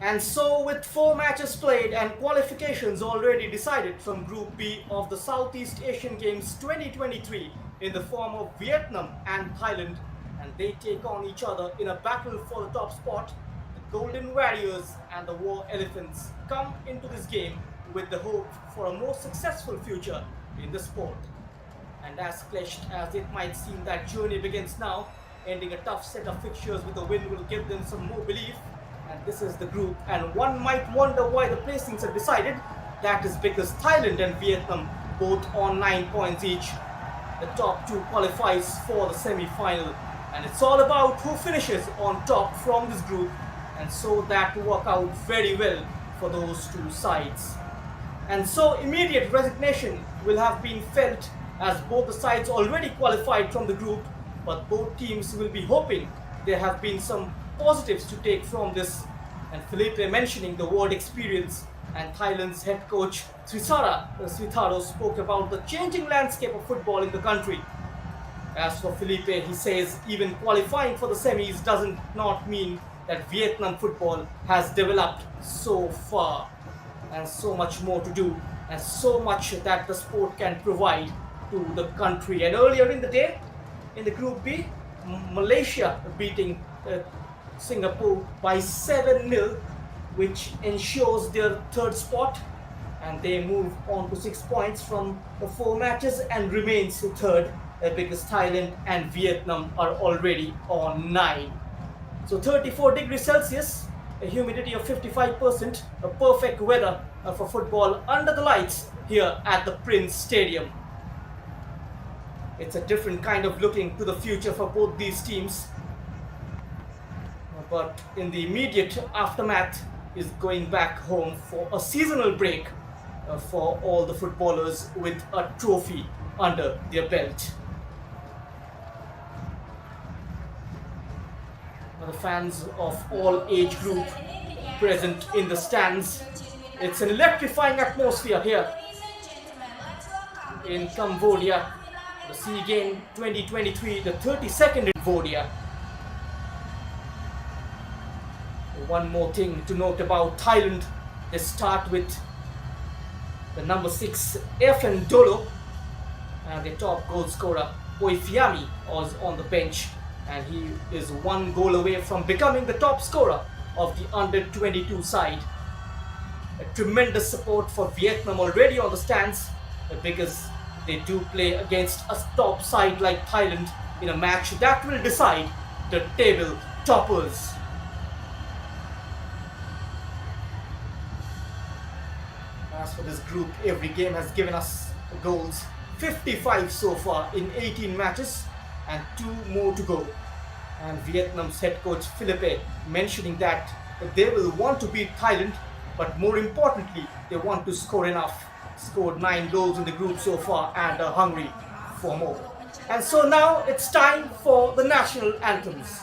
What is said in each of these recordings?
And so, with 4 matches played and qualifications already decided from Group B of the Southeast Asian Games 2023 in the form of Vietnam and Thailand, and they take on each other in a battle for the top spot, the Golden Warriors and the War Elephants come into this game with the hope for a more successful future in the sport. And as clashed as it might seem, that journey begins now, ending a tough set of fixtures with a win will give them some more belief. And this is the group, and one might wonder why the placings are decided. That is because Thailand and Vietnam both on 9 points each. The top 2 qualifies for the semi-final, and it's all about who finishes on top from this group, and so that work out very well for those 2 sides. And so immediate resignation will have been felt as both the sides already qualified from the group, but both teams will be hoping there have been some positives to take from this. And Felipe mentioning the world experience, and Thailand's head coach Sritaro spoke about the changing landscape of football in the country. As for Felipe, he says even qualifying for the semis doesn't not mean that Vietnam football has developed so far, and so much more to do, and so much that the sport can provide to the country. And earlier in the day, in the Group B, Malaysia beating Singapore by 7-0, which ensures their 3rd spot, and they move on to 6 points from the 4 matches and remains 3rd because Thailand and Vietnam are already on 9. So 34 degrees Celsius, a humidity of 55%, a perfect weather for football under the lights here at the Prince Stadium. It's a different kind of looking to the future for both these teams. But in the immediate aftermath is going back home for a seasonal break for all the footballers with a trophy under their belt. The fans of all age group present in the stands. It's an electrifying atmosphere here in Cambodia. The seagames 2023, the 32nd in Cambodia. One more thing to note about Thailand, they start with the number 6 FN Dolo, and the top goal scorer Poifiami was on the bench, and he is 1 goal away from becoming the top scorer of the under 22 side. A tremendous support for Vietnam already on the stands because they do play against a top side like Thailand in a match that will decide the table toppers. As for this group, every game has given us goals. 55 so far in 18 matches and 2 more to go. And Vietnam's head coach Philippe mentioning that they will want to beat Thailand, but more importantly, they want to score enough. Scored 9 goals in the group so far and are hungry for more. And so now it's time for the national anthems.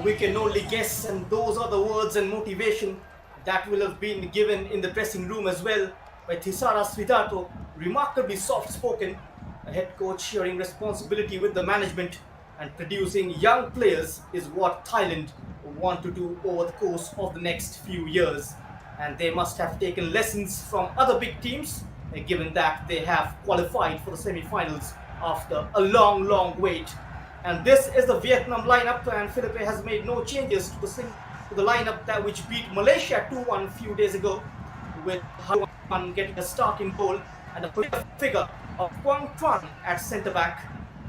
We can only guess, and those are the words and motivation that will have been given in the dressing room as well by Thisara Sritato, remarkably soft-spoken, a head coach sharing responsibility with the management and producing young players is what Thailand want to do over the course of the next few years. And they must have taken lessons from other big teams, given that they have qualified for the semi-finals after a long wait. And this is the Vietnam lineup, and Philippe has made no changes to the lineup that which beat Malaysia 2-1 a few days ago, with Han getting a start in goal and a clear figure of Quang Tran at centre-back.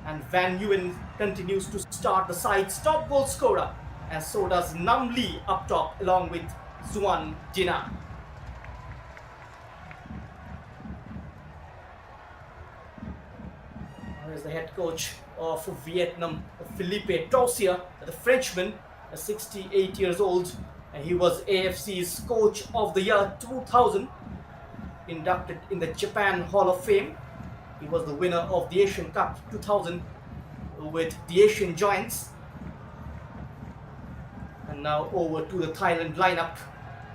And Van Nguyen continues to start the side's top goal scorer, and so does Nam Lee up top along with Zuan Jina. Here's the head coach of Vietnam, Philippe Tausia, the Frenchman, 68 years old, and he was AFC's Coach of the Year 2000, inducted in the Japan Hall of Fame. He was the winner of the Asian Cup 2000 with the Asian Giants. And now over to the Thailand lineup.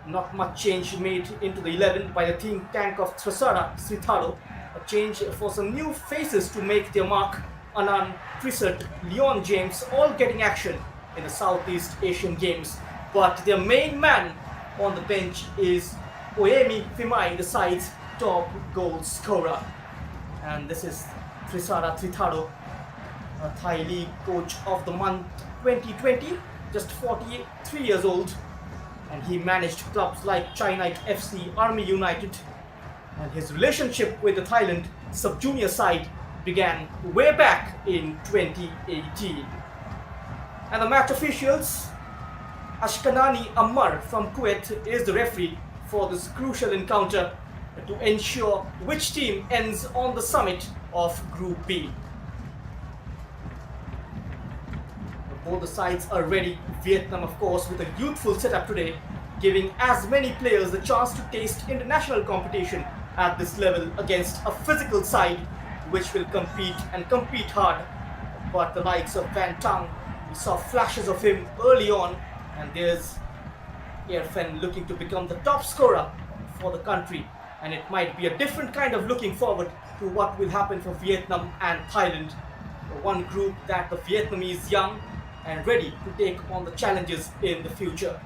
Not much change made into the 11 by the think tank of Trisara Sritaro. A change for some new faces to make their mark. Anand Trisert, Leon James, all getting action in the Southeast Asian Games. But their main man on the bench is Oemi Phimai, the side's top goal scorer. And this is Trisara Tritaro, a Thai League Coach of the Month 2020, just 43 years old. And he managed clubs like Chennai FC, Army United. And his relationship with the Thailand sub-junior side began way back in 2018. And the match officials, Ashkanani Ammar from Kuwait is the referee for this crucial encounter to ensure which team ends on the summit of Group B. Both the sides are ready. Vietnam, of course, with a youthful setup today, giving as many players the chance to taste international competition at this level against a physical side which will compete hard. But the likes of Van Tang, we saw flashes of him early on, and there's Erfen looking to become the top scorer for the country, and it might be a different kind of looking forward to what will happen for Vietnam and Thailand. One group that the Vietnamese young and ready to take on the challenges in the future.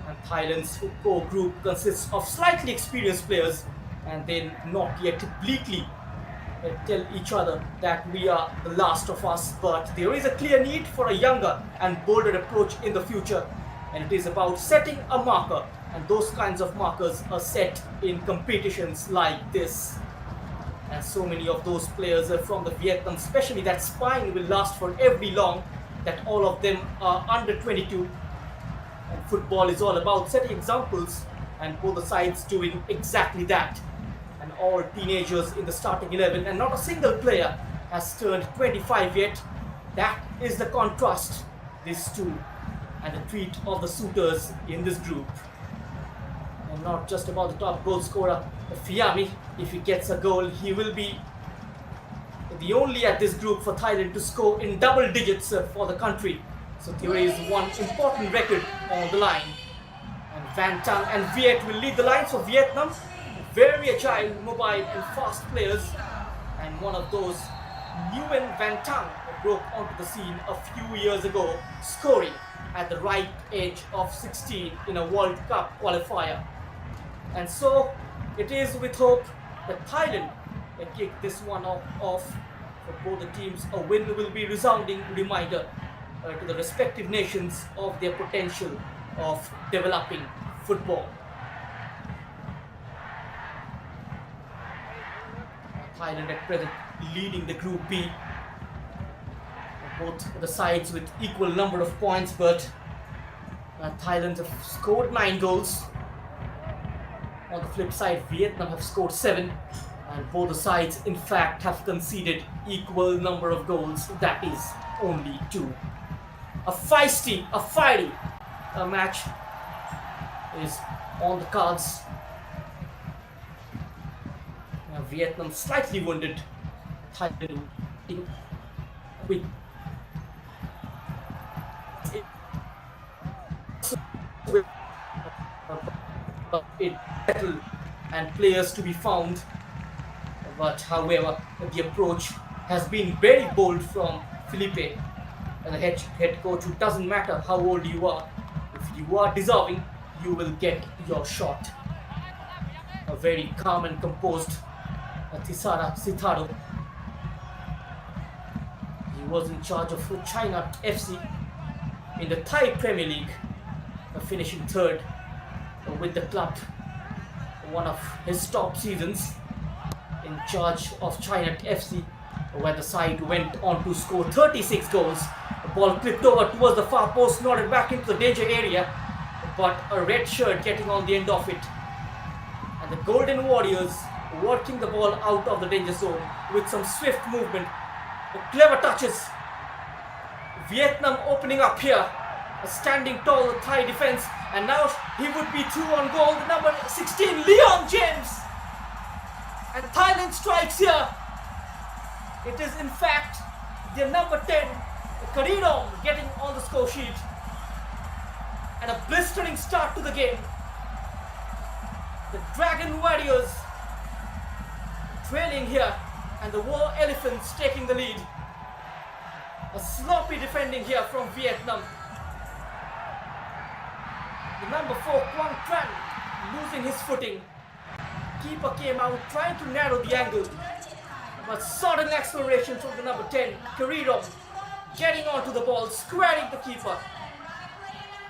And Thailand's core group consists of slightly experienced players, and they not yet bleakly tell each other that we are the last of us, but there is a clear need for a younger and bolder approach in the future, and it is about setting a marker, and those kinds of markers are set in competitions like this. And so many of those players are from the Vietnam, especially that spine will last for every long, that all of them are under 22. And football is all about setting examples, and both the sides doing exactly that. And all teenagers in the starting 11, and not a single player has turned 25 yet. That is the contrast, these two, and the treat of the suitors in this group. And not just about the top goal scorer, Fiami. If he gets a goal, he will be the only at this group for Thailand to score in double digits for the country. So there is one important record on the line. And Van Tang and Viet will lead the lines for Vietnam. Very agile, mobile and fast players. And one of those, Nguyen Van Tang, broke onto the scene a few years ago, scoring at the right edge of 16 in a World Cup qualifier. And so it is with hope that Thailand can kick this one off. For both the teams, a win will be a resounding reminder to the respective nations of their potential of developing football. Thailand at present leading the Group B. Both the sides with equal number of points, but Thailand have scored 9 goals. On the flip side, Vietnam have scored 7, and both the sides in fact have conceded equal number of goals, that is only 2. A fiery match is on the cards. Vietnam slightly wounded, Thailand with it settled and players to be found. But however, the approach has been very bold from Felipe, the head coach, who doesn't matter how old you are. If you are deserving, you will get your shot. A very calm and composed Tisara Sitaro. He was in charge of China FC in the Thai Premier League, finishing third with the club. One of his top seasons in charge of China FC, where the side went on to score 36 goals. The ball clipped over towards the far post, nodded back into the danger area, but a red shirt getting on the end of it. And the Golden Warriors working the ball out of the danger zone with some swift movement, clever touches. Vietnam opening up here, standing tall, the Thai defense, and now he would be two on goal, the number 16, Leon James. And Thailand strikes here. It is in fact their number 10, Karidong, getting on the score sheet. And a blistering start to the game. The Dragon Warriors trailing here, and the War Elephants taking the lead. A sloppy defending here from Vietnam. The number 4, Quang Tran, losing his footing. Keeper came out trying to narrow the angle, but sudden acceleration from the number 10, Karidong, getting onto the ball, squaring the keeper,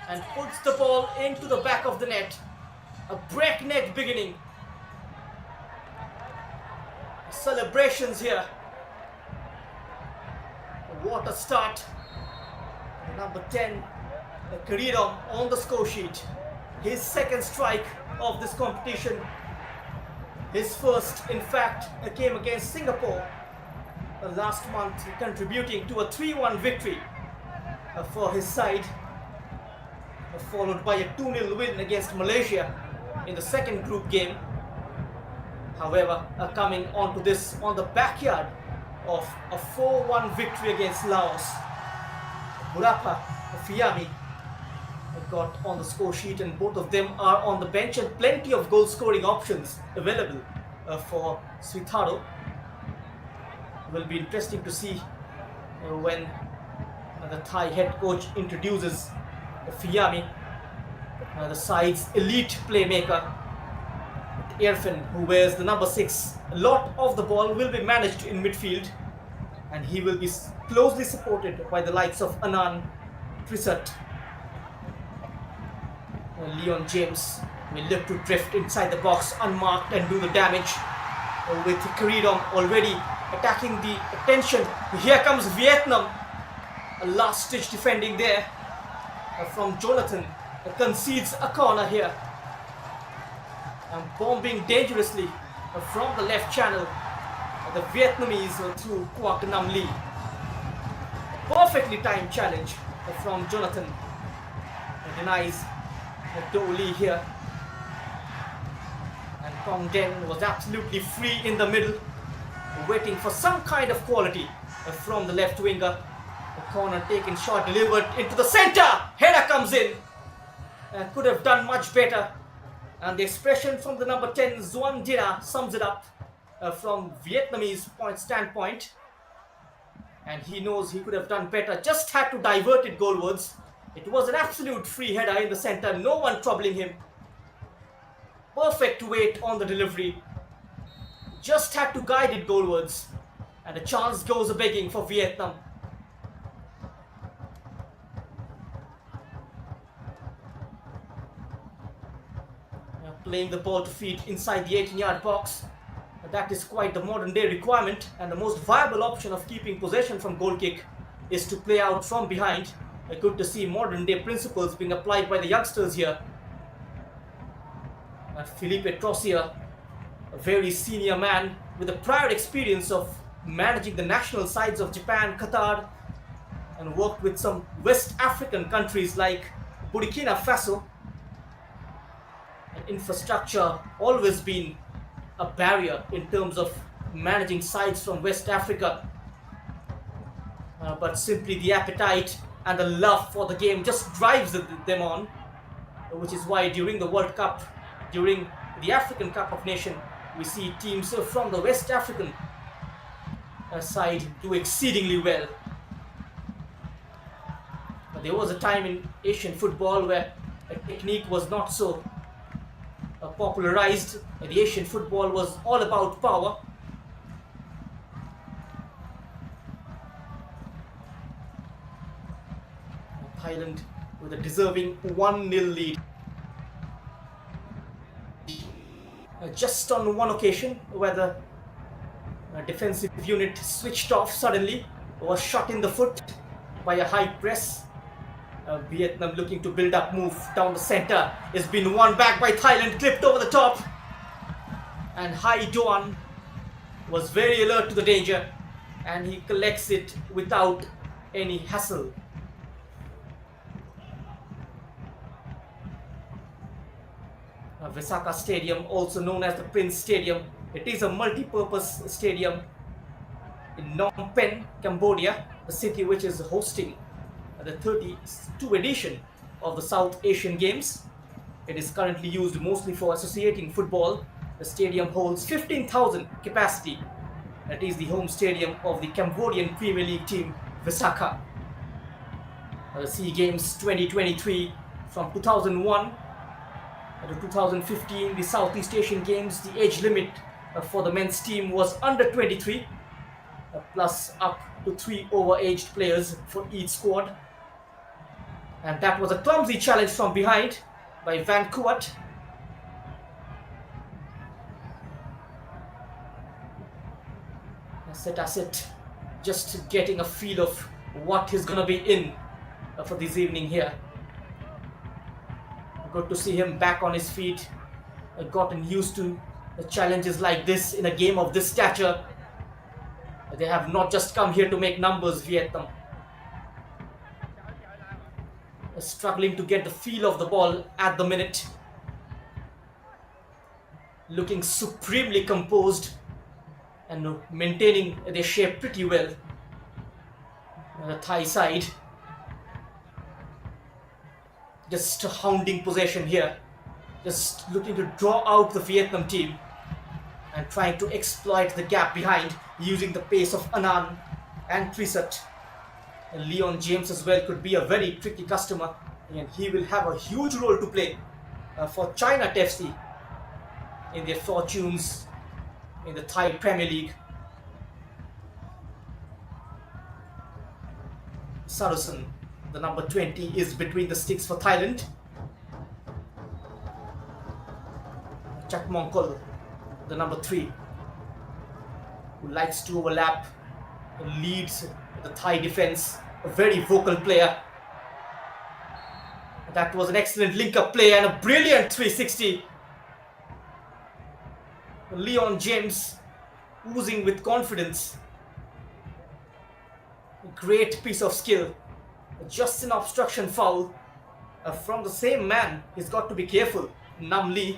and puts the ball into the back of the net. A breakneck beginning. Celebrations here. What a start. Number 10, Karidong on the score sheet. His second strike of this competition. His first, in fact, came against Singapore last month, contributing to a 3-1 victory for his side, followed by a 2-0 win against Malaysia in the second group game. However, coming onto this on the backyard of a 4-1 victory against Laos. Burapa Fiami got on the score sheet, and both of them are on the bench, and plenty of goal scoring options available for Sitaro. Will be interesting to see when the Thai head coach introduces Fiami, the side's elite playmaker. Irfan, who wears the number 6, a lot of the ball will be managed in midfield, and he will be closely supported by the likes of Anand Trisat. Leon James will look to drift inside the box unmarked and do the damage, with Karidong already attacking the attention. Here comes Vietnam, a last-ditch defending there from Jonathan, concedes a corner here, and bombing dangerously from the left channel, the Vietnamese through Quoc Nam Lee. Perfectly timed challenge from Jonathan, denies Do Lee here, and Kong Den was absolutely free in the middle, waiting for some kind of quality from the left winger. The corner taken, shot delivered into the center. Header comes in. Could have done much better. And the expression from the number 10, Zuan Dina, sums it up from Vietnamese standpoint. And he knows he could have done better. Just had to divert it goalwards. It was an absolute free header in the center. No one troubling him. Perfect weight on the delivery. Just had to guide it goalwards. And the chance goes a-begging for Vietnam. Playing the ball to feet inside the 18-yard box. That is quite the modern day requirement, and the most viable option of keeping possession from goal kick is to play out from behind. Good to see modern day principles being applied by the youngsters here. Felipe Trossier, a very senior man with a prior experience of managing the national sides of Japan, Qatar, and worked with some West African countries like Burkina Faso. Infrastructure always been a barrier in terms of managing sides from West Africa, but simply the appetite and the love for the game just drives them on, which is why during the World Cup, during the African Cup of Nations, we see teams from the West African side do exceedingly well. There was a time in Asian football where a technique was not so popularized. The Asian football was all about power. Thailand with a deserving 1-0 lead. Just on one occasion where the defensive unit switched off suddenly, was shot in the foot by a high press. Vietnam looking to build up, move down the center. It's been won back by Thailand, clipped over the top. And Hai Doan was very alert to the danger, and he collects it without any hassle. Visakha Stadium, also known as the Prince Stadium, it is a multi-purpose stadium in Phnom Penh, Cambodia, the city which is hosting the 32 edition of the South Asian Games. It is currently used mostly for associating football. The stadium holds 15,000 capacity. It is the home stadium of the Cambodian Premier League team Visakha. The SEAGAMES 2023, from 2001 to 2015, the Southeast Asian Games, the age limit for the men's team was under 23, plus up to 3 overaged players for each squad. And that was a clumsy challenge from behind by Van Kuat. Asset just getting a feel of what he's gonna be in for this evening here. Good to see him back on his feet. Gotten used to challenges like this in a game of this stature. They have not just come here to make numbers, Vietnam. Struggling to get the feel of the ball at the minute. Looking supremely composed and maintaining their shape pretty well. The Thai side just hounding possession here, just looking to draw out the Vietnam team and trying to exploit the gap behind using the pace of Anand and Trisat. And Leon James as well could be a very tricky customer, and he will have a huge role to play for China FC in their fortunes in the Thai Premier League. Sarusan, the number 20, is between the sticks for Thailand. Chak Mongkol, the number 3, who likes to overlap and leads the Thai defense, a very vocal player. That was an excellent link-up play and a brilliant 360. Leon James oozing with confidence. A great piece of skill. Just an obstruction foul from the same man. He's got to be careful. Nam Lee.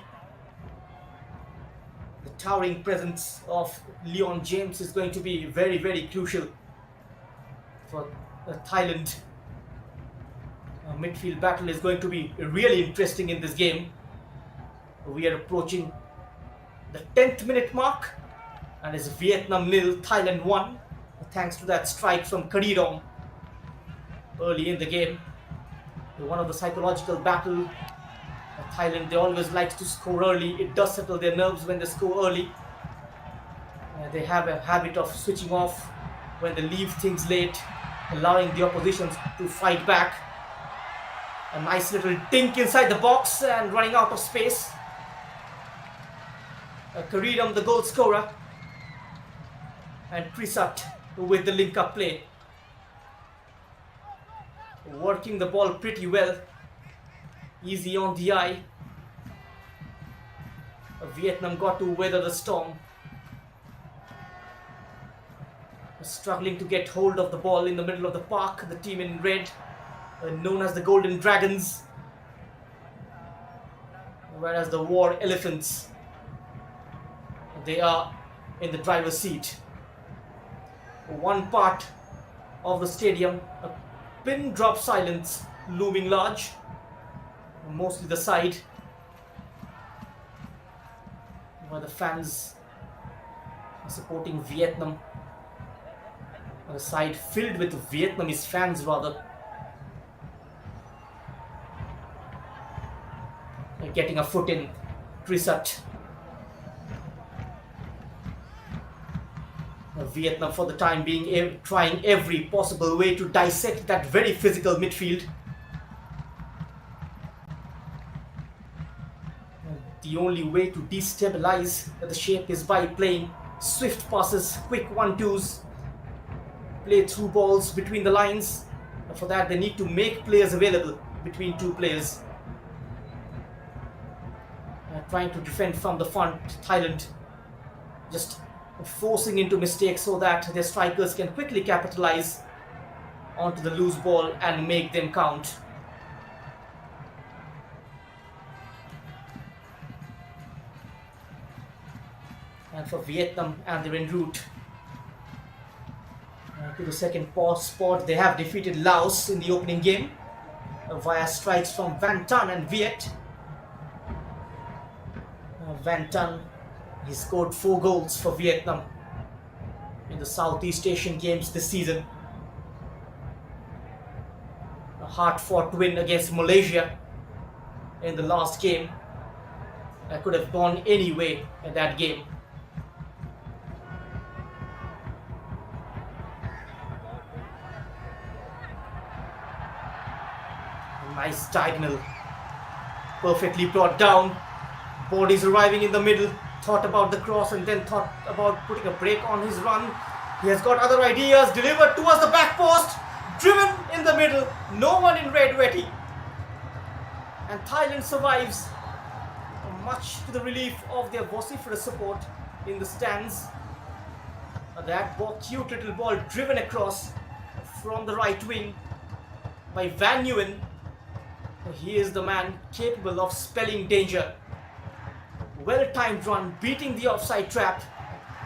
The towering presence of Leon James is going to be very, very crucial for Thailand. Midfield battle is going to be really interesting in this game. We are approaching the 10th minute mark, and it's Vietnam 0, Thailand 1, thanks to that strike from Karidom early in the game. One of the psychological battle. Thailand, they always like to score early. It does settle their nerves when they score early. They have a habit of switching off when they leave things late, allowing the opposition to fight back. A nice little dink inside the box and running out of space. Karidom, the goal scorer, and Trisat with the link-up play. Working the ball pretty well. Easy on the eye. Vietnam got to weather the storm. Struggling to get hold of the ball in the middle of the park. The team in red, known as the Golden Dragons, whereas the War Elephants, they are in the driver's seat. One part of the stadium Pin drop silence looming large, mostly the side where the fans are supporting Vietnam, the side filled with Vietnamese fans rather. They're getting a foot in. Trisat. Vietnam for the time being trying every possible way to dissect that very physical midfield. The only way to destabilize the shape is by playing swift passes, quick 1-2s, play through balls between the lines. For that they need to make players available between two players. Trying to defend from the front, Thailand just forcing into mistakes so that their strikers can quickly capitalize onto the loose ball and make them count. And for Vietnam, and they're en route to the second spot. They have defeated Laos in the opening game via strikes from Van Tan and Viet. Van Tan, he scored 4 goals for Vietnam in the Southeast Asian Games this season. A hard-fought win against Malaysia in the last game. Could have gone any way in that game. A nice diagonal, perfectly brought down. Bodies arriving in the middle, thought about the cross and then thought about putting a break on his run. He has got other ideas, delivered towards the back post, driven in the middle, no one in red wetty. And Thailand survives, much to the relief of their vociferous support in the stands. That cute little ball driven across from the right wing by Van Nguyen. He is the man capable of spelling danger. Well-timed run, beating the offside trap,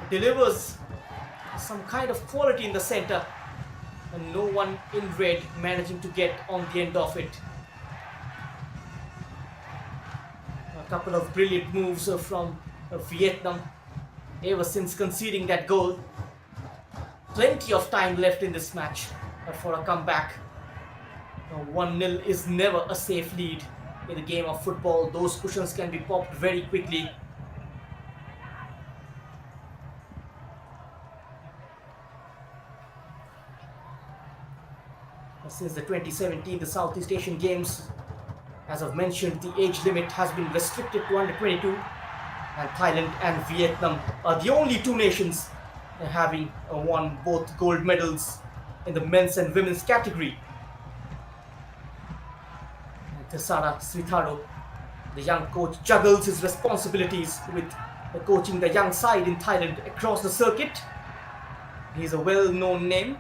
delivers some kind of quality in the center, and no one in red managing to get on the end of it. A couple of brilliant moves from Vietnam ever since conceding that goal. Plenty of time left in this match for a comeback. 1-0 is never a safe lead. In the game of football, those cushions can be popped very quickly. Since the 2017 the Southeast Asian Games, as I've mentioned, the age limit has been restricted to under 22, and Thailand and Vietnam are the only two nations having won both gold medals in the men's and women's category. Tesara Svitharo, the young coach, juggles his responsibilities with coaching the young side in Thailand across the circuit. He is a well-known name,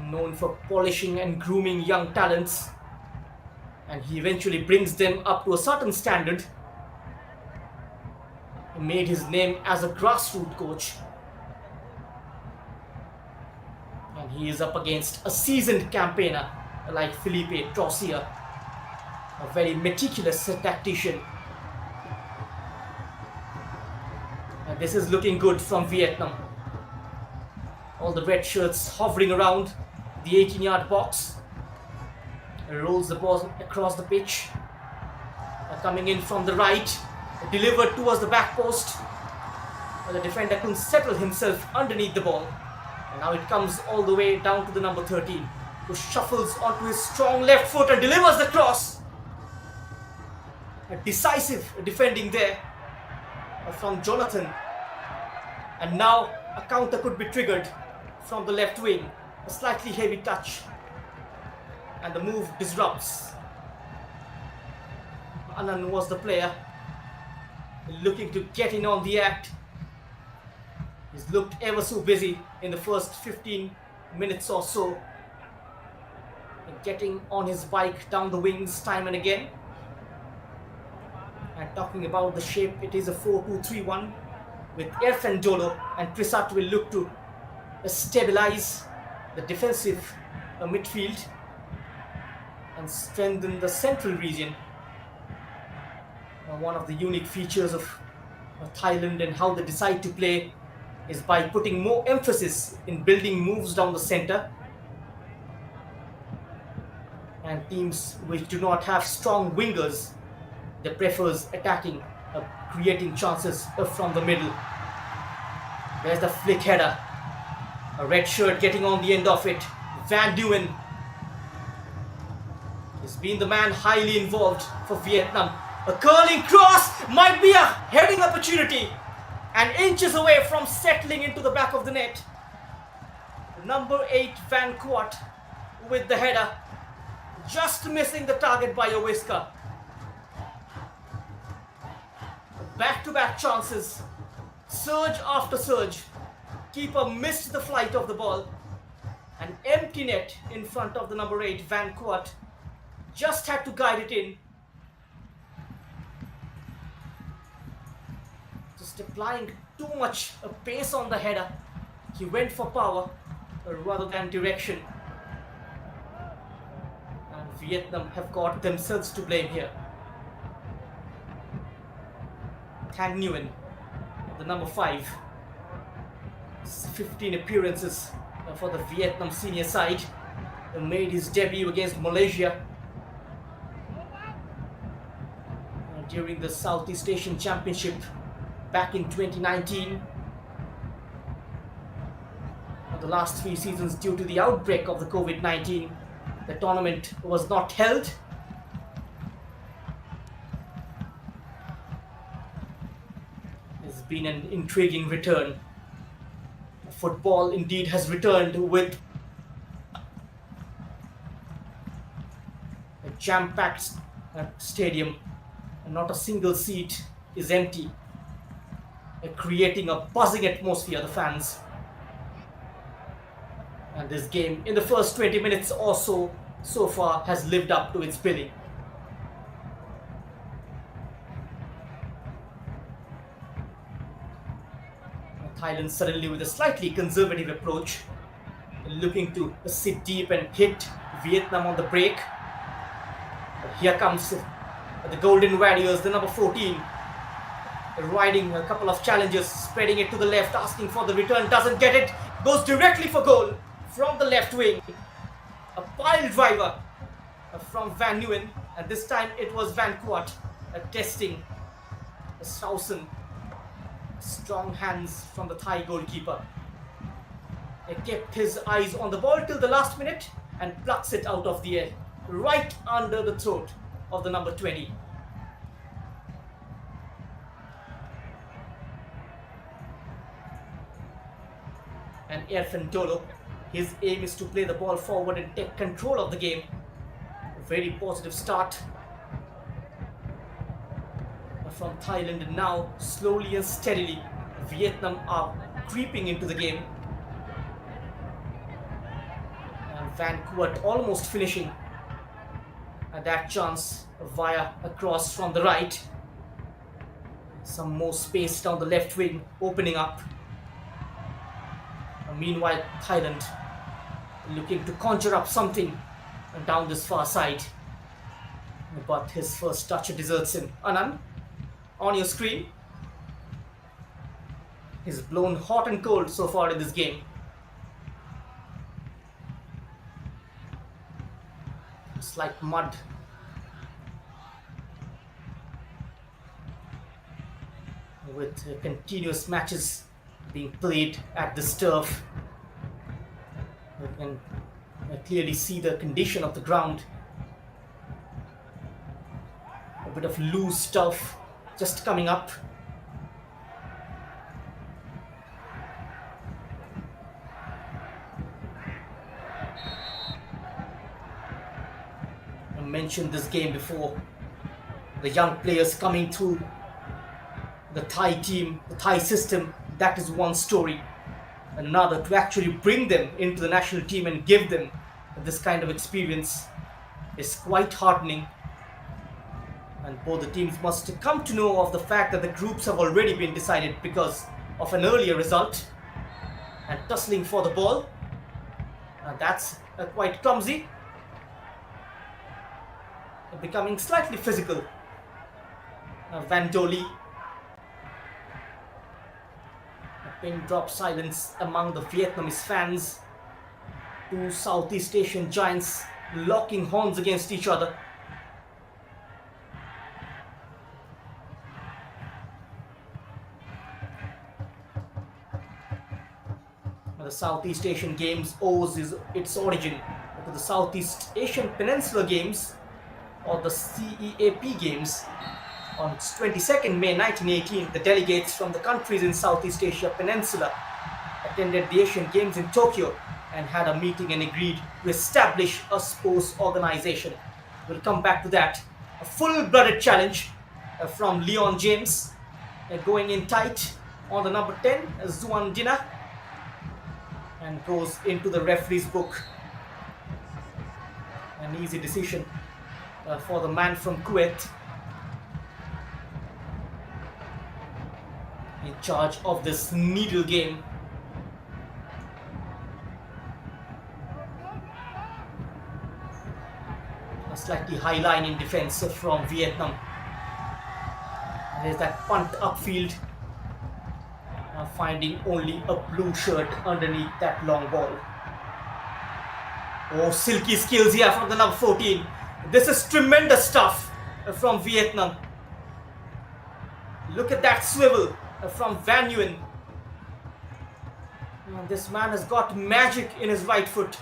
known for polishing and grooming young talents, and he eventually brings them up to a certain standard. He made his name as a grassroots coach. And he is up against a seasoned campaigner like Philippe Trossier, a very meticulous tactician. And this is looking good from Vietnam. All the red shirts hovering around the 18-yard box. Rolls the ball across the pitch. Coming in from the right, delivered towards the back post. The defender couldn't settle himself underneath the ball. And now it comes all the way down to the number 13, who shuffles onto his strong left foot and delivers the cross. A decisive defending there from Jonathan. And now a counter could be triggered from the left wing. A slightly heavy touch. And the move disrupts. Anand was the player looking to get in on the act. He's looked ever so busy in the first 15 minutes or so, getting on his bike down the wings time and again. And talking about the shape, it is a 4-2-3-1 with Erfen Dolo, and Trisat will look to stabilize the defensive midfield and strengthen the central region. One of the unique features of Thailand and how they decide to play is by putting more emphasis in building moves down the center, and teams which do not have strong wingers, they prefers attacking, creating chances from the middle. There's the flick header, a red shirt getting on the end of it. Van Duyn has been the man highly involved for Vietnam. A curling cross might be a heading opportunity and inches away from settling into the back of the net. Number 8 Van Quat with the header, just missing the target by a whisker. Back-to-back chances, surge after surge. Keeper missed the flight of the ball. An empty net in front of the number 8 Van Quat. Just had to guide it in. Just applying too much pace on the header. He went for power rather than direction. And Vietnam have got themselves to blame here. Thanh Nguyen, the number 5. 15 appearances for the Vietnam senior side. He made his debut against Malaysia during the Southeast Asian Championship back in 2019. The last 3 seasons, due to the outbreak of the COVID-19, the tournament was not held. It's been an intriguing return. Football indeed has returned with a jam-packed stadium, and not a single seat is empty, creating a buzzing atmosphere, the fans. And this game, in the first 20 minutes or so far, has lived up to its billing. Thailand suddenly with a slightly conservative approach, looking to sit deep and hit Vietnam on the break. Here comes the Golden Warriors, the number 14, riding a couple of challenges, spreading it to the left, asking for the return, doesn't get it, goes directly for goal from the left wing. A pile driver from Van Nguyen, and this time it was Van Quat testing Straussen. Strong hands from the Thai goalkeeper. He kept his eyes on the ball till the last minute and plucks it out of the air, right under the throat of the number 20. And Irfan Dolo, his aim is to play the ball forward and take control of the game. A very positive start from Thailand, and now slowly and steadily Vietnam are creeping into the game. And Van Quat almost finishing that chance via a cross from the right. Some more space down the left wing opening up. Meanwhile, Thailand looking to conjure up something down this far side, but his first touch deserts him. Anand, on your screen, he's blown hot and cold so far in this game. It's like mud. With continuous matches being played at this turf, you can clearly see the condition of the ground. A bit of loose stuff just coming up. I mentioned this game before. The young players coming through the Thai team, the Thai system, that is one story. Another, to actually bring them into the national team and give them this kind of experience is quite heartening. And both the teams must come to know of the fact that the groups have already been decided because of an earlier result. and tussling for the ball. That's quite clumsy. Becoming slightly physical. Van Dolly. A pin drop silence among the Vietnamese fans. Two Southeast Asian giants locking horns against each other. The Southeast Asian Games owes its origin to the Southeast Asian Peninsula Games, or the CEAP Games. On 22nd May 1918, the delegates from the countries in Southeast Asia Peninsula attended the Asian Games in Tokyo and had a meeting and agreed to establish a sports organization. We'll come back to that. A full-blooded challenge from Leon James, going in tight on the number 10, Zuan Dina, and goes into the referee's book. An easy decision for the man from Kuwait, in charge of this needle game. A slightly high line in defense from Vietnam. There's that punt upfield, finding only a blue shirt underneath that long ball. Oh, silky skills here from the number 14. This is tremendous stuff from Vietnam. Look at that swivel from Van Nguyen. This man has got magic in his right foot.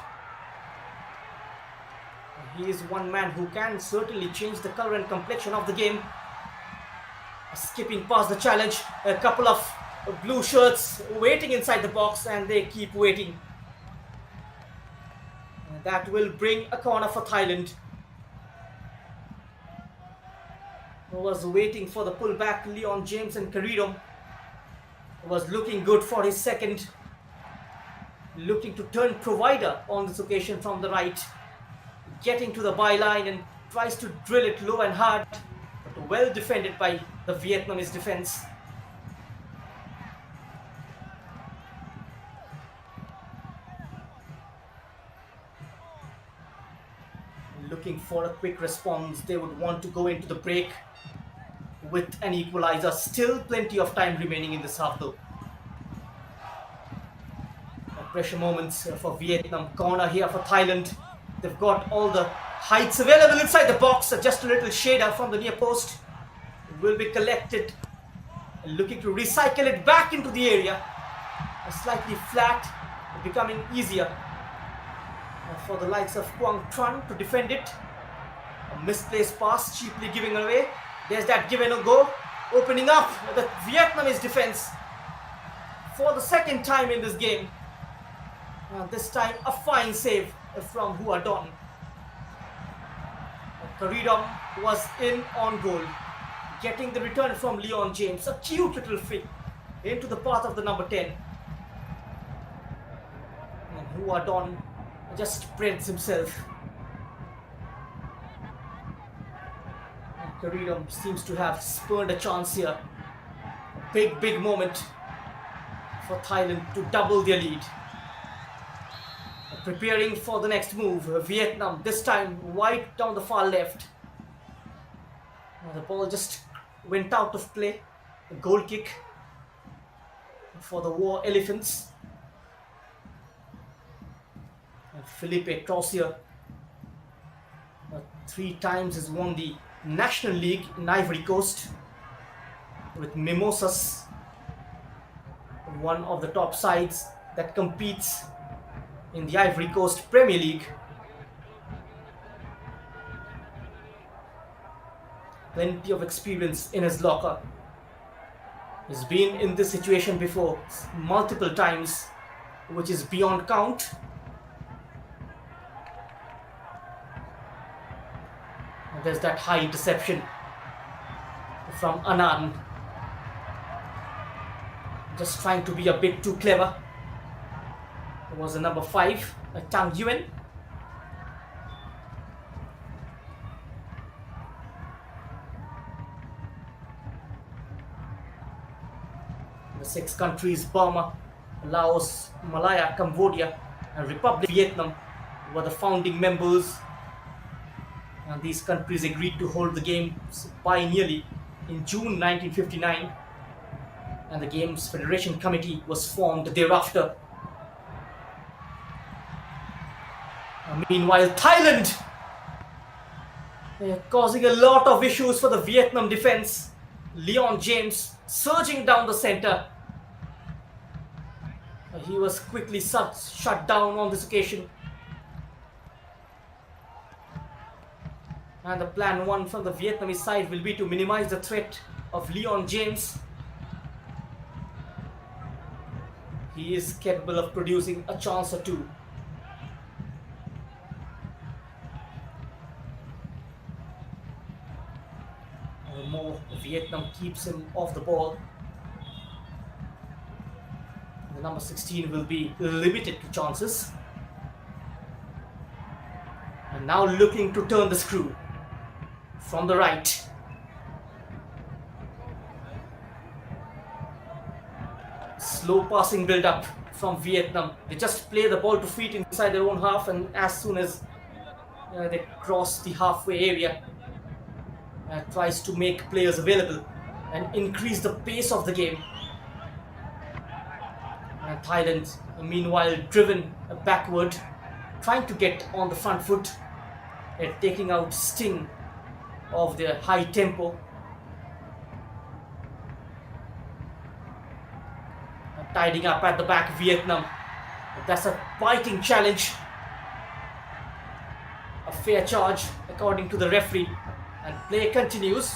He is one man who can certainly change the color and complexion of the game. Skipping past the challenge, a couple of blue shirts waiting inside the box, and they keep waiting. That will bring a corner for Thailand. Was waiting for the pullback. Leon James and Karidom was looking good for his second. Looking to turn provider on this occasion from the right. Getting to the byline and tries to drill it low and hard, but well defended by the Vietnamese defense. Looking for a quick response. They would want to go into the break with an equalizer. Still plenty of time remaining in this half though. Pressure moments for Vietnam. Corner here for Thailand. They've got all the heights available inside the box. Just a little shader from the near post will be collected. Looking to recycle it back into the area. Slightly flat, becoming easier for the likes of Quang Tran to defend it. A misplaced pass, cheaply giving away. There's that give and a go, opening up the Vietnamese defense for the second time in this game. This time a fine save from Hua Don. Karidom was in on goal, getting the return from Leon James. A cute little flick into the path of the number 10. And Hua Don just spreads himself. And Karidom seems to have spurned a chance here. Big moment for Thailand to double their lead. Preparing for the next move. Vietnam this time wide down the far left. The ball just went out of play. A goal kick for the War Elephants. And Philippe Trossier 3 times has won the National League in Ivory Coast with Mimosas, one of the top sides that competes in the Ivory Coast Premier League. Plenty of experience in his locker. He's been in this situation before multiple times, which is beyond count. And there's that high interception from Anand. Just trying to be a bit too clever. It was the number 5, Tang Yuen. The 6 countries, Burma, Laos, Malaya, Cambodia, and Republic of Vietnam were the founding members, and these countries agreed to hold the games biennially in June 1959, and the Games Federation Committee was formed thereafter. Meanwhile, Thailand causing a lot of issues for the Vietnam defense. Leon James surging down the center. He was quickly shut down on this occasion. And the plan one from the Vietnamese side will be to minimize the threat of Leon James. He is capable of producing a chance or two. The more Vietnam keeps him off the ball, the number 16 will be limited to chances. And now looking to turn the screw from the right. Slow passing build up from Vietnam. They just play the ball to feet inside their own half, and as soon as they cross the halfway area, tries to make players available and increase the pace of the game. Thailand, meanwhile, driven backward, trying to get on the front foot, taking out sting of their high tempo. Tidying up at the back, Vietnam. That's a biting challenge. A fair charge, according to the referee. And play continues.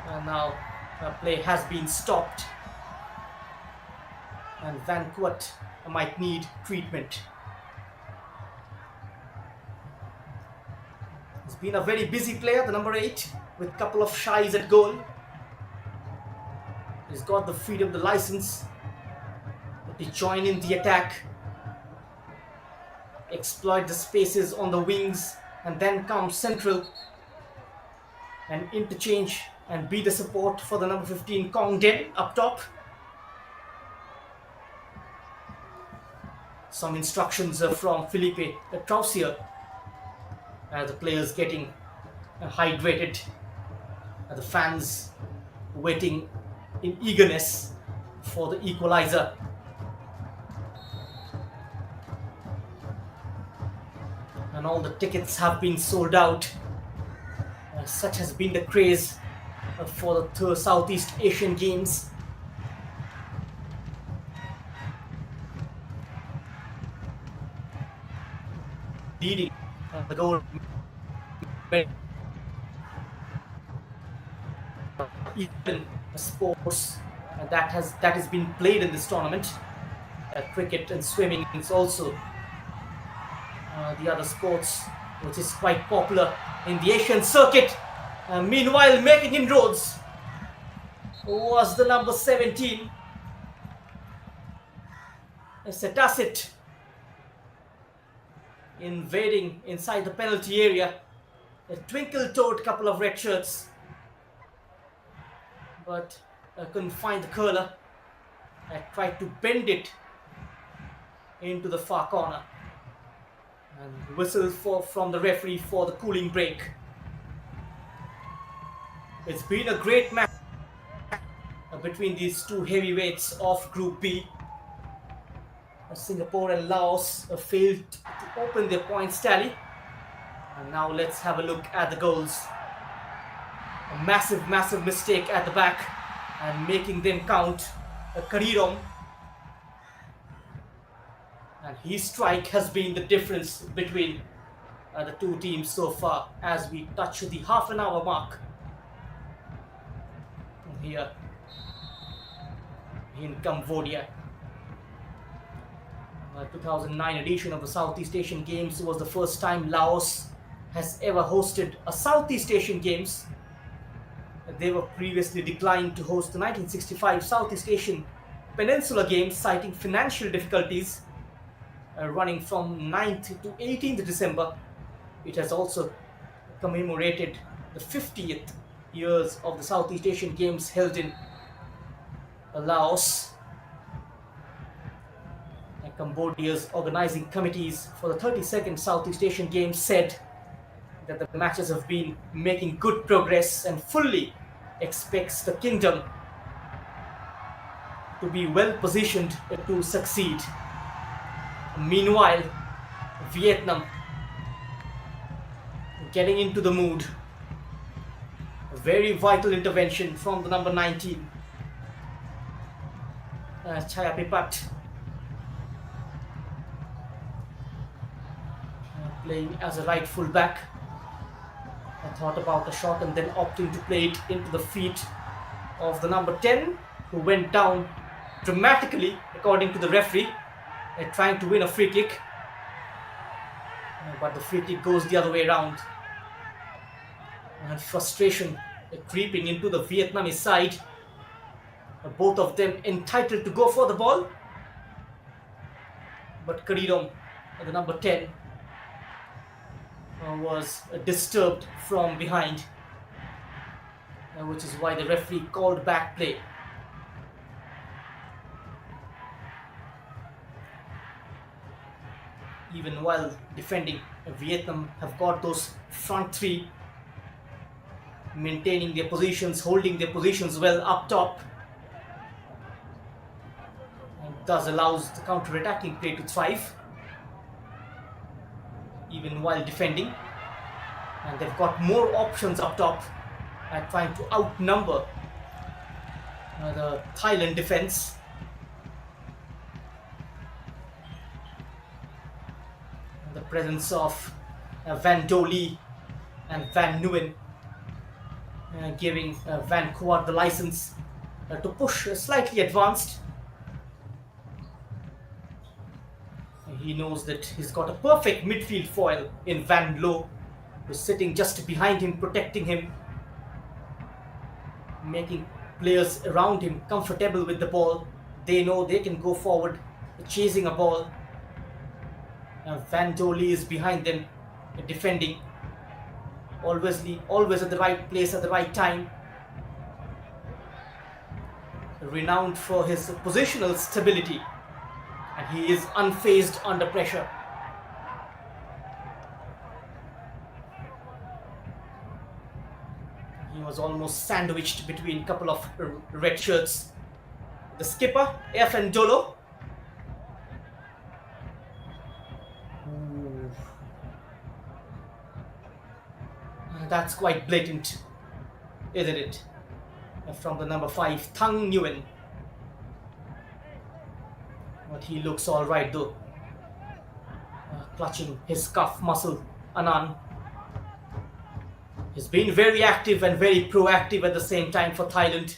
And now play has been stopped. And Van Quat might need treatment. He's been a very busy player, the number 8, with a couple of shies at goal. He's got the freedom, the license to join in the attack, exploit the spaces on the wings, and then come central and interchange and be the support for the number 15 Kong Den up top. Some instructions from Felipe Trausier. The players getting hydrated, the fans waiting in eagerness for the equalizer. And all the tickets have been sold out. Such has been the craze for the third Southeast Asian Games. Leading the goal. Even sports that has been played in this tournament. Cricket and swimming is also the other sports which is quite popular in the Asian circuit. Meanwhile, making inroads was the number 17, Setacit, invading inside the penalty area. A twinkle-toed couple of red shirts, but couldn't find the curler. I tried to bend it into the far corner. And whistle from the referee for the cooling break. It's been a great match between these two heavyweights of Group B. Singapore and Laos failed to open their points tally. And now let's have a look at the goals. A massive mistake at the back and making them count. Karirom. And his strike has been the difference between the two teams so far as we touch the half an hour mark. Here in Cambodia. 2009 edition of the Southeast Asian Games was the first time Laos has ever hosted a Southeast Asian Games. They were previously declined to host the 1965 Southeast Asian Peninsula Games, citing financial difficulties. Running from 9th to 18th December. It has also commemorated the 50th years of the Southeast Asian Games held in Laos. Cambodia's organizing committees for the 32nd Southeast Asian Games said that the matches have been making good progress and fully expects the kingdom to be well positioned to succeed. Meanwhile, Vietnam getting into the mood. A very vital intervention from the number 19, Chayapipat, playing as a right full back. I thought about a shot and then opting to play it into the feet of the number 10, who went down dramatically, according to the referee, trying to win a free kick. But the free kick goes the other way around. And frustration creeping into the Vietnamese side. Both of them entitled to go for the ball. But Karidom, the number 10, was disturbed from behind, which is why the referee called back play. Even while defending, Vietnam have got those front three, maintaining their positions, holding their positions well up top, and thus allows the counter-attacking play to thrive even while defending. And they've got more options up top at trying to outnumber the Thailand defense. The presence of Van Do Lee and Van Nguyen giving Van Quart the license to push slightly advanced. He knows that he's got a perfect midfield foil in Van Lo, who's sitting just behind him, protecting him, making players around him comfortable with the ball. They know they can go forward, chasing a ball. Van Do Lee is behind them, defending, always at the right place at the right time. Renowned for his positional stability, and he is unfazed under pressure. He was almost sandwiched between a couple of red shirts. The skipper, F. Ndolo. That's quite blatant, isn't it? From the number 5, Thang Nguyen. But he looks alright though. Clutching his calf muscle, Anand. He's been very active and very proactive at the same time for Thailand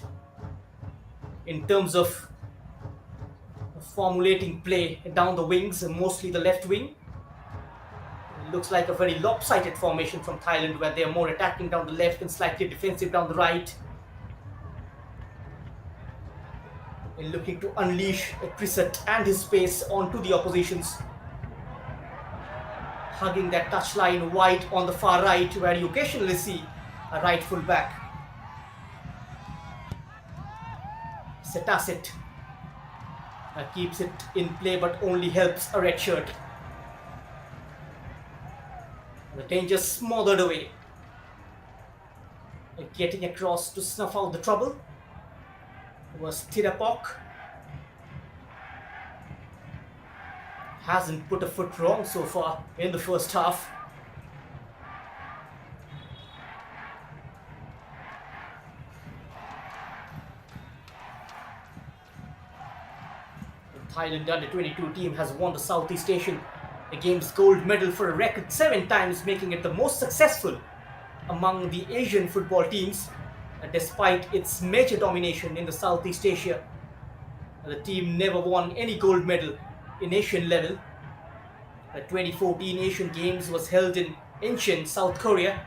in terms of formulating play down the wings, and mostly the left wing. It looks like a very lopsided formation from Thailand, where they are more attacking down the left and slightly defensive down the right. In looking to unleash Trisset and his pace onto the oppositions. Hugging that touchline wide on the far right, where you occasionally see a right full back. Setasit keeps it in play but only helps a red shirt. The danger smothered away. Getting across to snuff out the trouble was Tirapok. Hasn't put a foot wrong so far in the first half. The Thailand under-22 team has won the Southeast Asian Games gold medal for a record 7 times, making it the most successful among the Asian football teams. Despite its major domination in the Southeast Asia, the team never won any gold medal in Asian level. The 2014 Asian Games was held in Incheon, South Korea.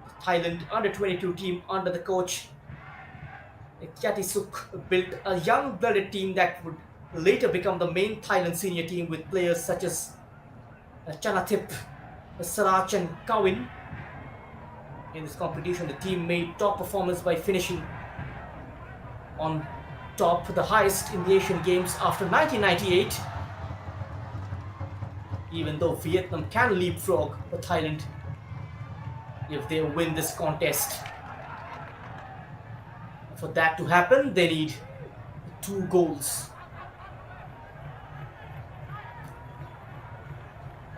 The Thailand under-22 team under the coach Kyatisuk built a young-blooded team that would later become the main Thailand senior team, with players such as Chanathip, Sarach and Kawin. In this competition, the team made top performance by finishing on top, the highest in the Asian Games after 1998, even though Vietnam can leapfrog Thailand if they win this contest. For that to happen, they need 2 goals.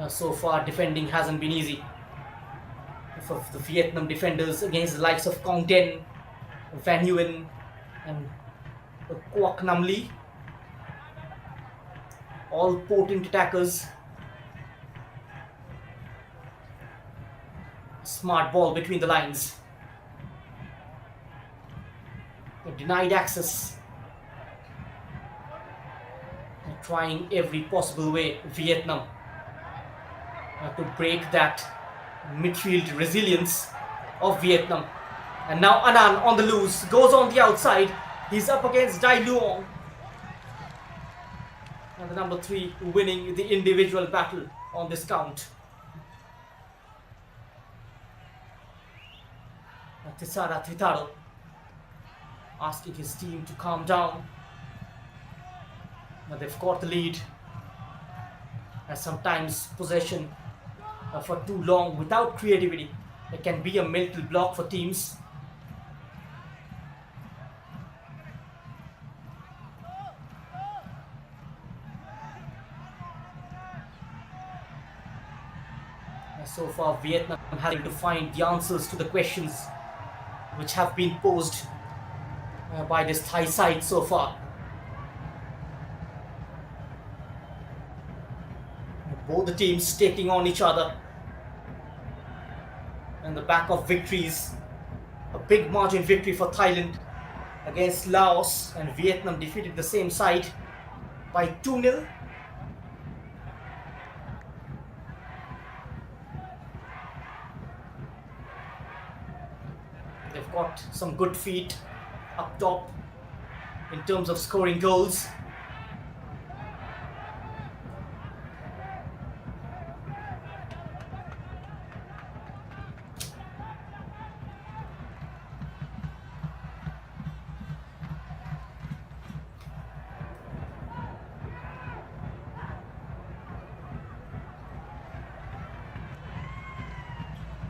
So far, defending hasn't been easy for the Vietnam defenders against the likes of Kong Den, Van Nguyen, and Quoc Nam Lee. All potent attackers. Smart ball between the lines. Denied access. Trying every possible way, Vietnam, to break that midfield resilience of Vietnam. And now Anand on the loose, goes on the outside. He's up against Dai Luong. And the number 3 winning the individual battle on this count. Tisara Tritaro asking his team to calm down. Now they've got the lead. And sometimes possession for too long without creativity, it can be a mental block for teams. So far, Vietnam has to find the answers to the questions which have been posed by this Thai side so far. Both the teams taking on each other on the back of victories. A big margin victory for Thailand against Laos, and Vietnam defeated the same side by 2-0. They've got some good feet up top in terms of scoring goals.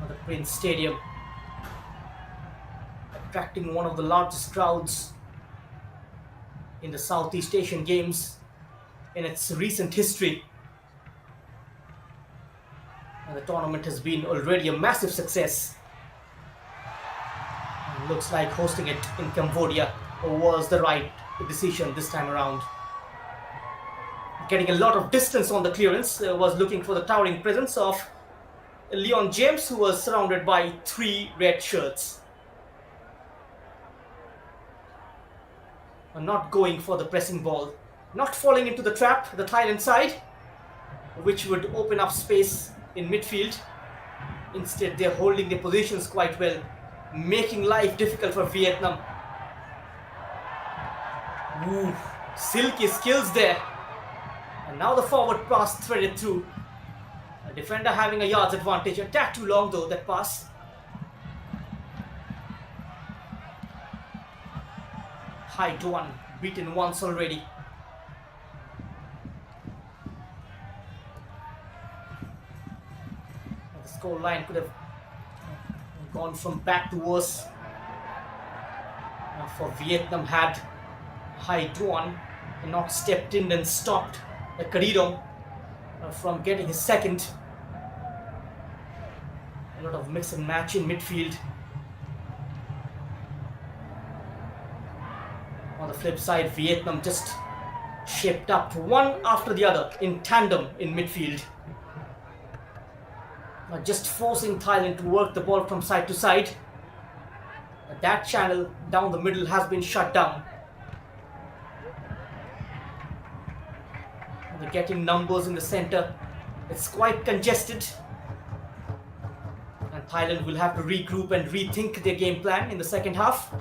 The Prince Stadium, attracting one of the largest crowds in the Southeast Asian Games in its recent history. And the tournament has been already a massive success. And looks like hosting it in Cambodia was the right decision this time around. Getting a lot of distance on the clearance, was looking for the towering presence of Leon James, who was surrounded by 3 red shirts. Not going for the pressing ball, not falling into the trap, the Thailand side, which would open up space in midfield. Instead, they're holding their positions quite well, making life difficult for Vietnam. Ooh, silky skills there. And now the forward pass threaded through. A defender having a yards advantage. A tad too long though, that pass. Height 1, beaten once already. The score line could have gone from bad to worse. For Vietnam had Height 1 and not stepped in and stopped Karidong from getting his second. A lot of mix and match in midfield. On the flip side, Vietnam just shaped up one after the other in tandem in midfield. Just forcing Thailand to work the ball from side to side. That channel down the middle has been shut down. They're getting numbers in the center. It's quite congested. And Thailand will have to regroup and rethink their game plan in the second half.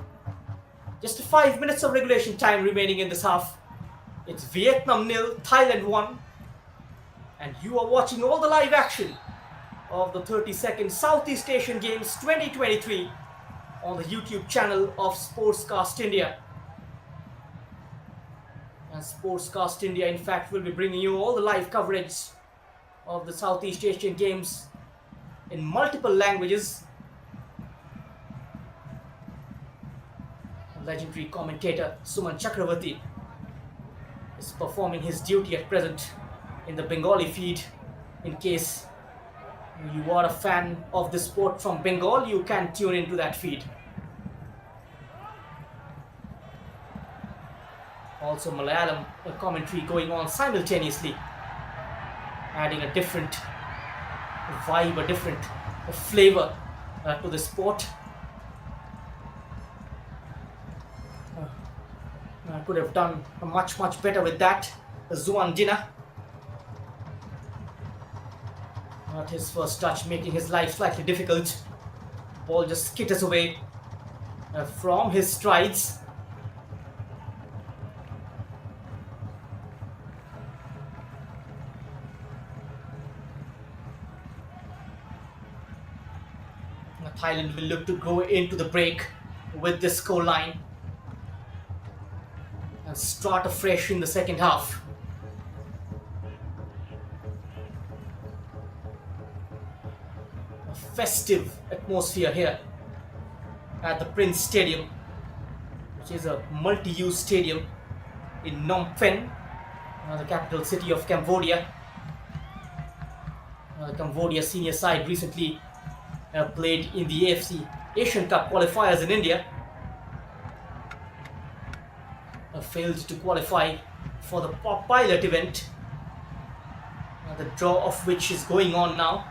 Just 5 minutes of regulation time remaining in this half. It's Vietnam 0, Thailand 1. And you are watching all the live action of the 32nd Southeast Asian Games 2023 on the YouTube channel of Sportscast India. And Sportscast India, in fact, will be bringing you all the live coverage of the Southeast Asian Games in multiple languages. Legendary commentator Suman Chakravarti is performing his duty at present in the Bengali feed. In case you are a fan of the sport from Bengal, you can tune into that feed. Also Malayalam commentary going on simultaneously, adding a different vibe, a different flavor to the sport. I could have done much better with that. Zuan Jina, not his first touch, making his life slightly difficult. Ball just skitters away from his strides. Thailand will look to go into the break with this score line and start afresh in the second half. A festive atmosphere here at the Prince Stadium, which is a multi-use stadium in Phnom Penh, the capital city of Cambodia. The Cambodia senior side recently played in the AFC Asian Cup qualifiers in India. Failed to qualify for the pilot event, the draw of which is going on now.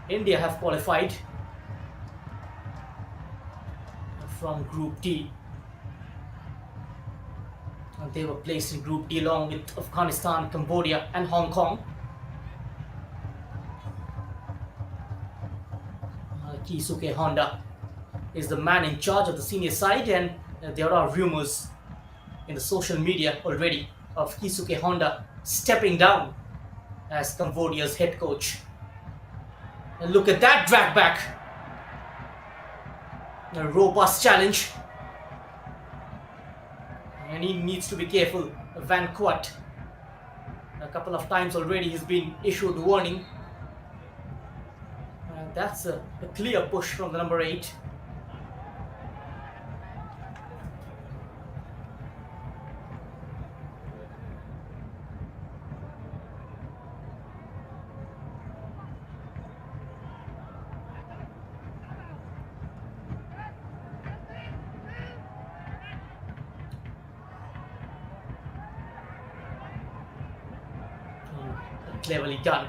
India have qualified from Group D. They were placed in Group D along with Afghanistan, Cambodia and Hong Kong. Keisuke Honda is the man in charge of the senior side, and there are rumors in the social media already of Keisuke Honda stepping down as Cambodia's head coach. And look at that drag back. A robust challenge. And he needs to be careful. Van Quat. A couple of times already he's been issued warning. That's a clear push from the number 8. Cleverly done.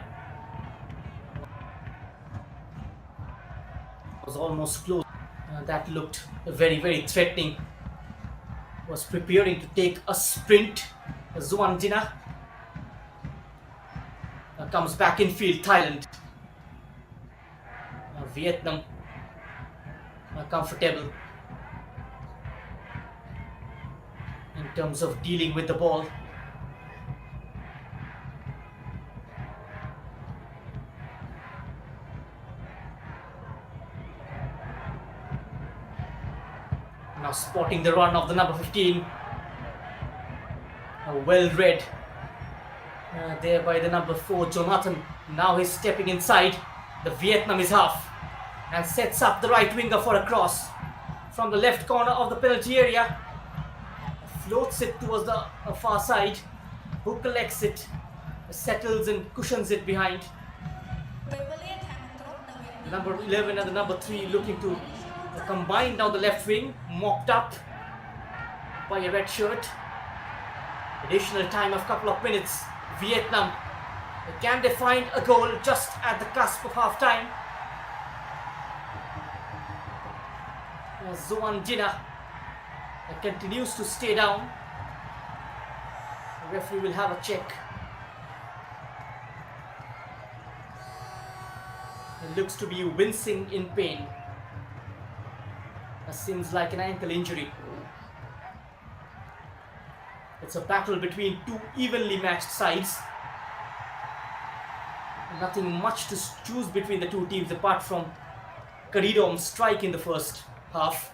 Was almost close. That looked very threatening. Was preparing to take a sprint. Zuan Jina comes back in field. Thailand. Vietnam comfortable in terms of dealing with the ball. Now spotting the run of the number 15. Well read there by the number 4, Jonathan. Now he's stepping inside the Vietnamese half and sets up the right winger for a cross from the left corner of the penalty area. Floats it towards the far side. Who collects it, settles and cushions it behind. The number 11 and the number 3 looking to combine down the left wing, mopped up by a red shirt. Additional time of couple of minutes. Vietnam, can they find a goal just at the cusp of half time? Zuan Jina continues to stay down. The referee will have a check. He looks to be wincing in pain. Seems like an ankle injury. It's a battle between two evenly matched sides. Nothing much to choose between the two teams apart from Karidom's strike in the first half.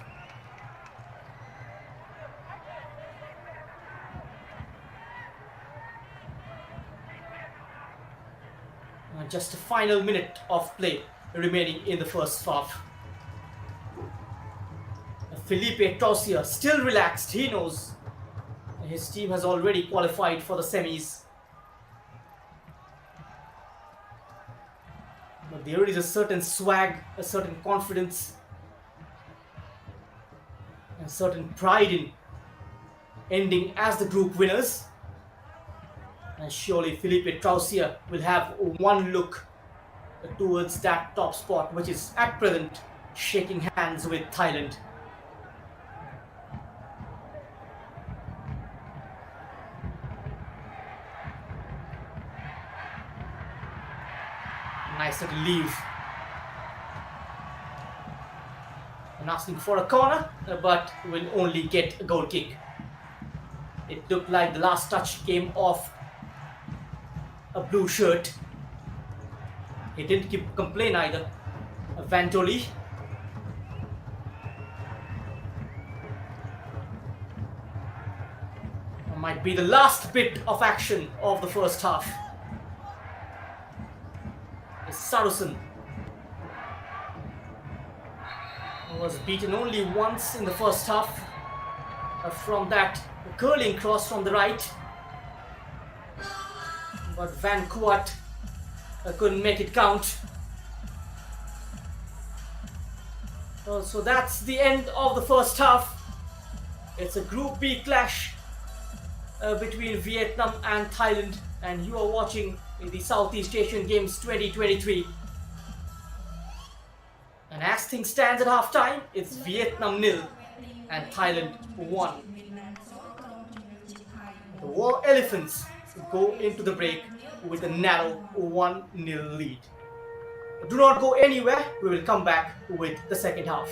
Just a final minute of play remaining in the first half. Felipe Tausia still relaxed. He knows his team has already qualified for the semis. But there is a certain swag, a certain confidence, and certain pride in ending as the group winners. And surely Felipe Tausia will have one look towards that top spot, which is at present shaking hands with Thailand. Nice little leave. And asking for a corner, but will only get a goal kick. It looked like the last touch came off a blue shirt. He didn't complain either. Vantoli. Might be the last bit of action of the first half. Sarusen was beaten only once in the first half from that curling cross from the right, but Van Kuat couldn't make it count. So that's the end of the first half. It's a Group B clash between Vietnam and Thailand, and you are watching in the Southeast Asian Games 2023. And as things stand at halftime, it's Vietnam 0 and Thailand 1. The War Elephants go into the break with a narrow 1-0 lead. Do not go anywhere, we will come back with the second half.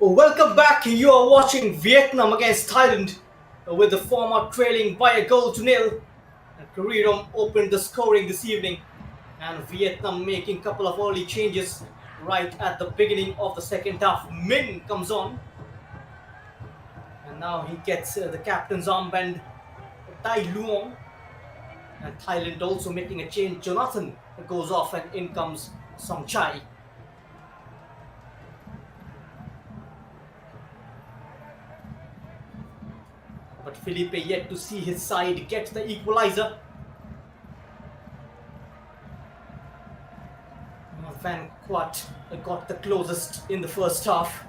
Welcome back. You are watching Vietnam against Thailand with the former trailing by a goal to nil. And Korean opened the scoring this evening, and Vietnam making a couple of early changes right at the beginning of the second half. Min comes on, and now he gets the captain's armband, Tai Luong. And Thailand also making a change. Jonathan goes off, and in comes Song Chai. But Felipe yet to see his side get the equalizer. Van Quat got the closest in the first half.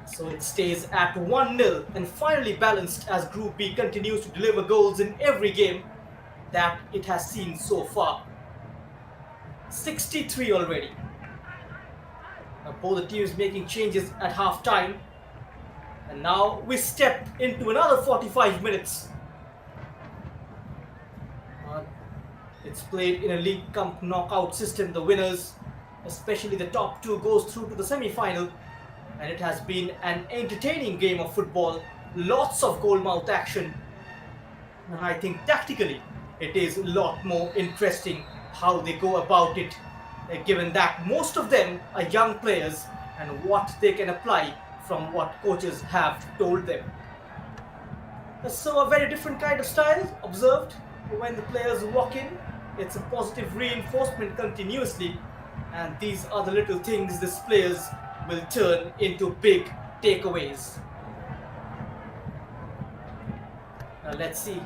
So it stays at 1-0 and finally balanced as Group B continues to deliver goals in every game that it has seen so far. 63 already. Now both the teams making changes at half time. And now we step into another 45 minutes. It's played in a League Cup knockout system. The winners, especially the top two, goes through to the semi-final. And it has been an entertaining game of football. Lots of goal-mouth action. And I think tactically it is a lot more interesting how they go about it, given that most of them are young players and what they can apply from what coaches have told them. So a very different kind of style observed when the players walk in. It's a positive reinforcement continuously, and these are the little things these players will turn into big takeaways. Now let's see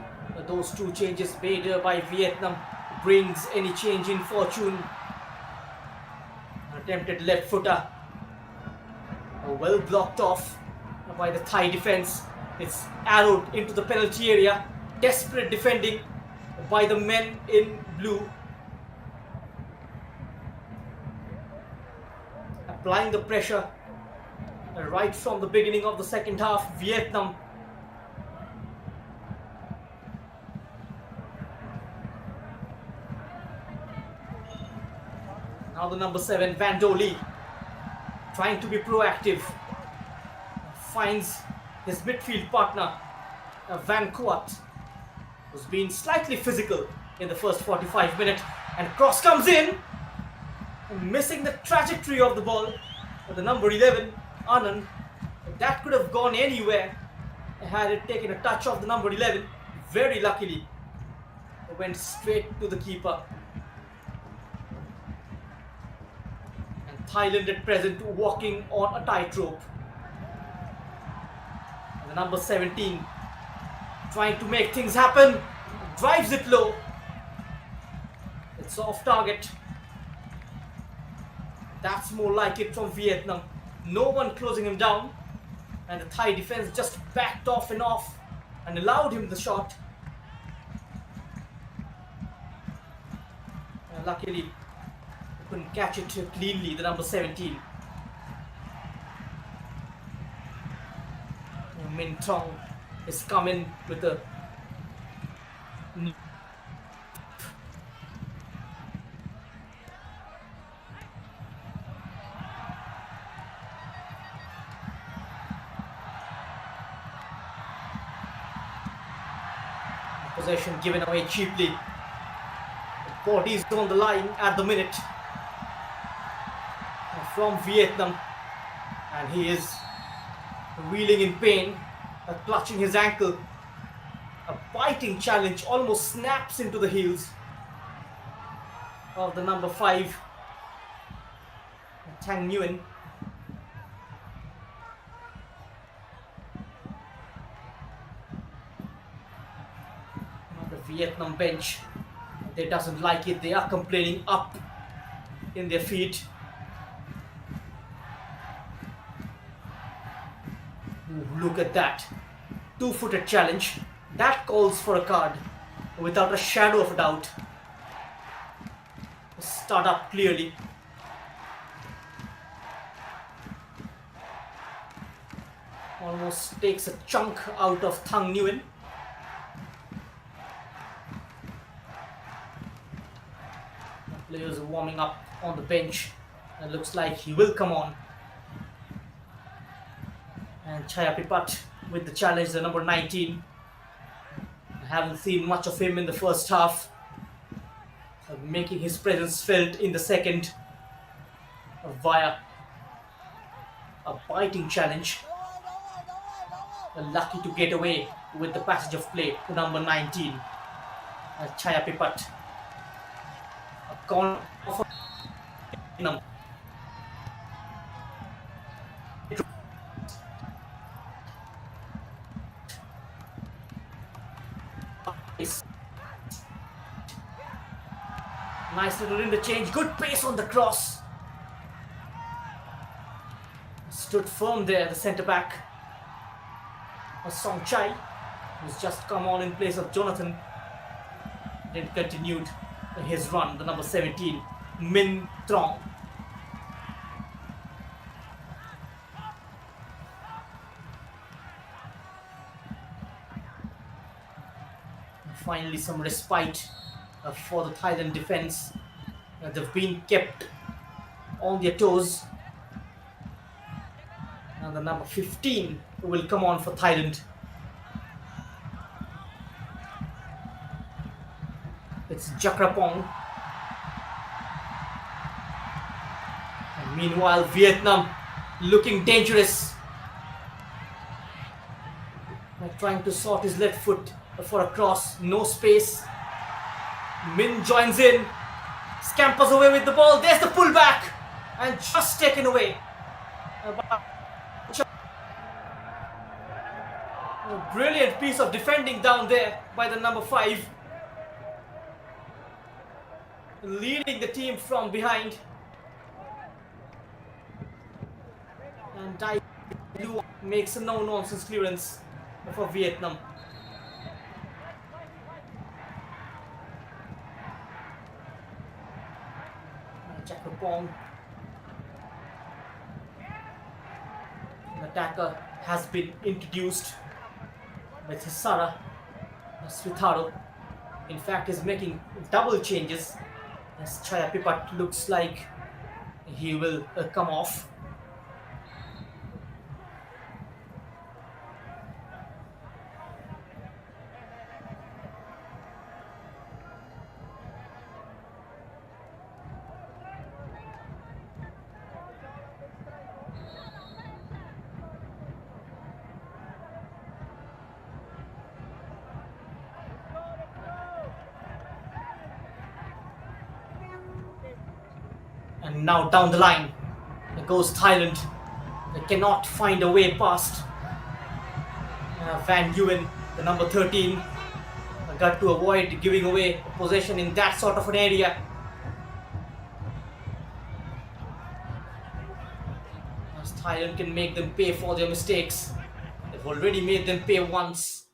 those two changes made by Vietnam brings any change in fortune. An attempted left footer, well blocked off by the Thai defense. It's arrowed into the penalty area. Desperate defending by the men in blue. Applying the pressure right from the beginning of the second half. Vietnam now the number 7 Van Do Lee trying to be proactive, finds his midfield partner Van Quat, who's been slightly physical in the first 45 minutes, and cross comes in, missing the trajectory of the ball. The number 11 Anand, that could have gone anywhere had it taken a touch of the number 11. Very luckily it went straight to the keeper. Thailand at present walking on a tightrope. The number 17 trying to make things happen, drives it low. It's off target. That's more like it from Vietnam. No one closing him down, and the Thai defense just backed off and allowed him the shot. Luckily couldn't catch it cleanly, the number 17. Min Tong is coming with a possession given away cheaply. Bodies on the line at the minute from Vietnam, and he is reeling in pain, clutching his ankle. A biting challenge almost snaps into the heels of the number 5 Thang Nguyen. The Vietnam bench, they doesn't like it. They are complaining up in their feet. Look at that. 2-footed challenge. That calls for a card without a shadow of a doubt. Start up clearly. Almost takes a chunk out of Thang Nguyen. The players are warming up on the bench. It looks like he will come on. And Chayapipat with the challenge, the number 19. I haven't seen much of him in the first half, making his presence felt in the second via a biting challenge. Lucky to get away with the passage of play to number 19, Chayapipat. A corner for Vietnam. Nice little interchange, good pace on the cross. Stood firm there, the centre back, Song Chai, who's just come on in place of Jonathan. Then continued his run, the number 17, Min Trong. Finally, some respite for the Thailand defense. They've been kept on their toes. And the number 15 will come on for Thailand. It's Jakrapong. And meanwhile, Vietnam looking dangerous. Trying to sort his left foot for a cross, no space. Min joins in, scampers away with the ball. There's the pullback, and just taken away. A brilliant piece of defending down there by the number 5, leading the team from behind. And Dai Lu makes a no-nonsense clearance for Vietnam. Jakrapong, an attacker, has been introduced with Hisara Switharo. In fact, is making double changes as Chayapipat looks like he will come off. And now down the line goes Thailand. They cannot find a way past Van Nguyen, the number 13. Got to avoid giving away possession in that sort of an area. As Thailand can make them pay for their mistakes. They've already made them pay once.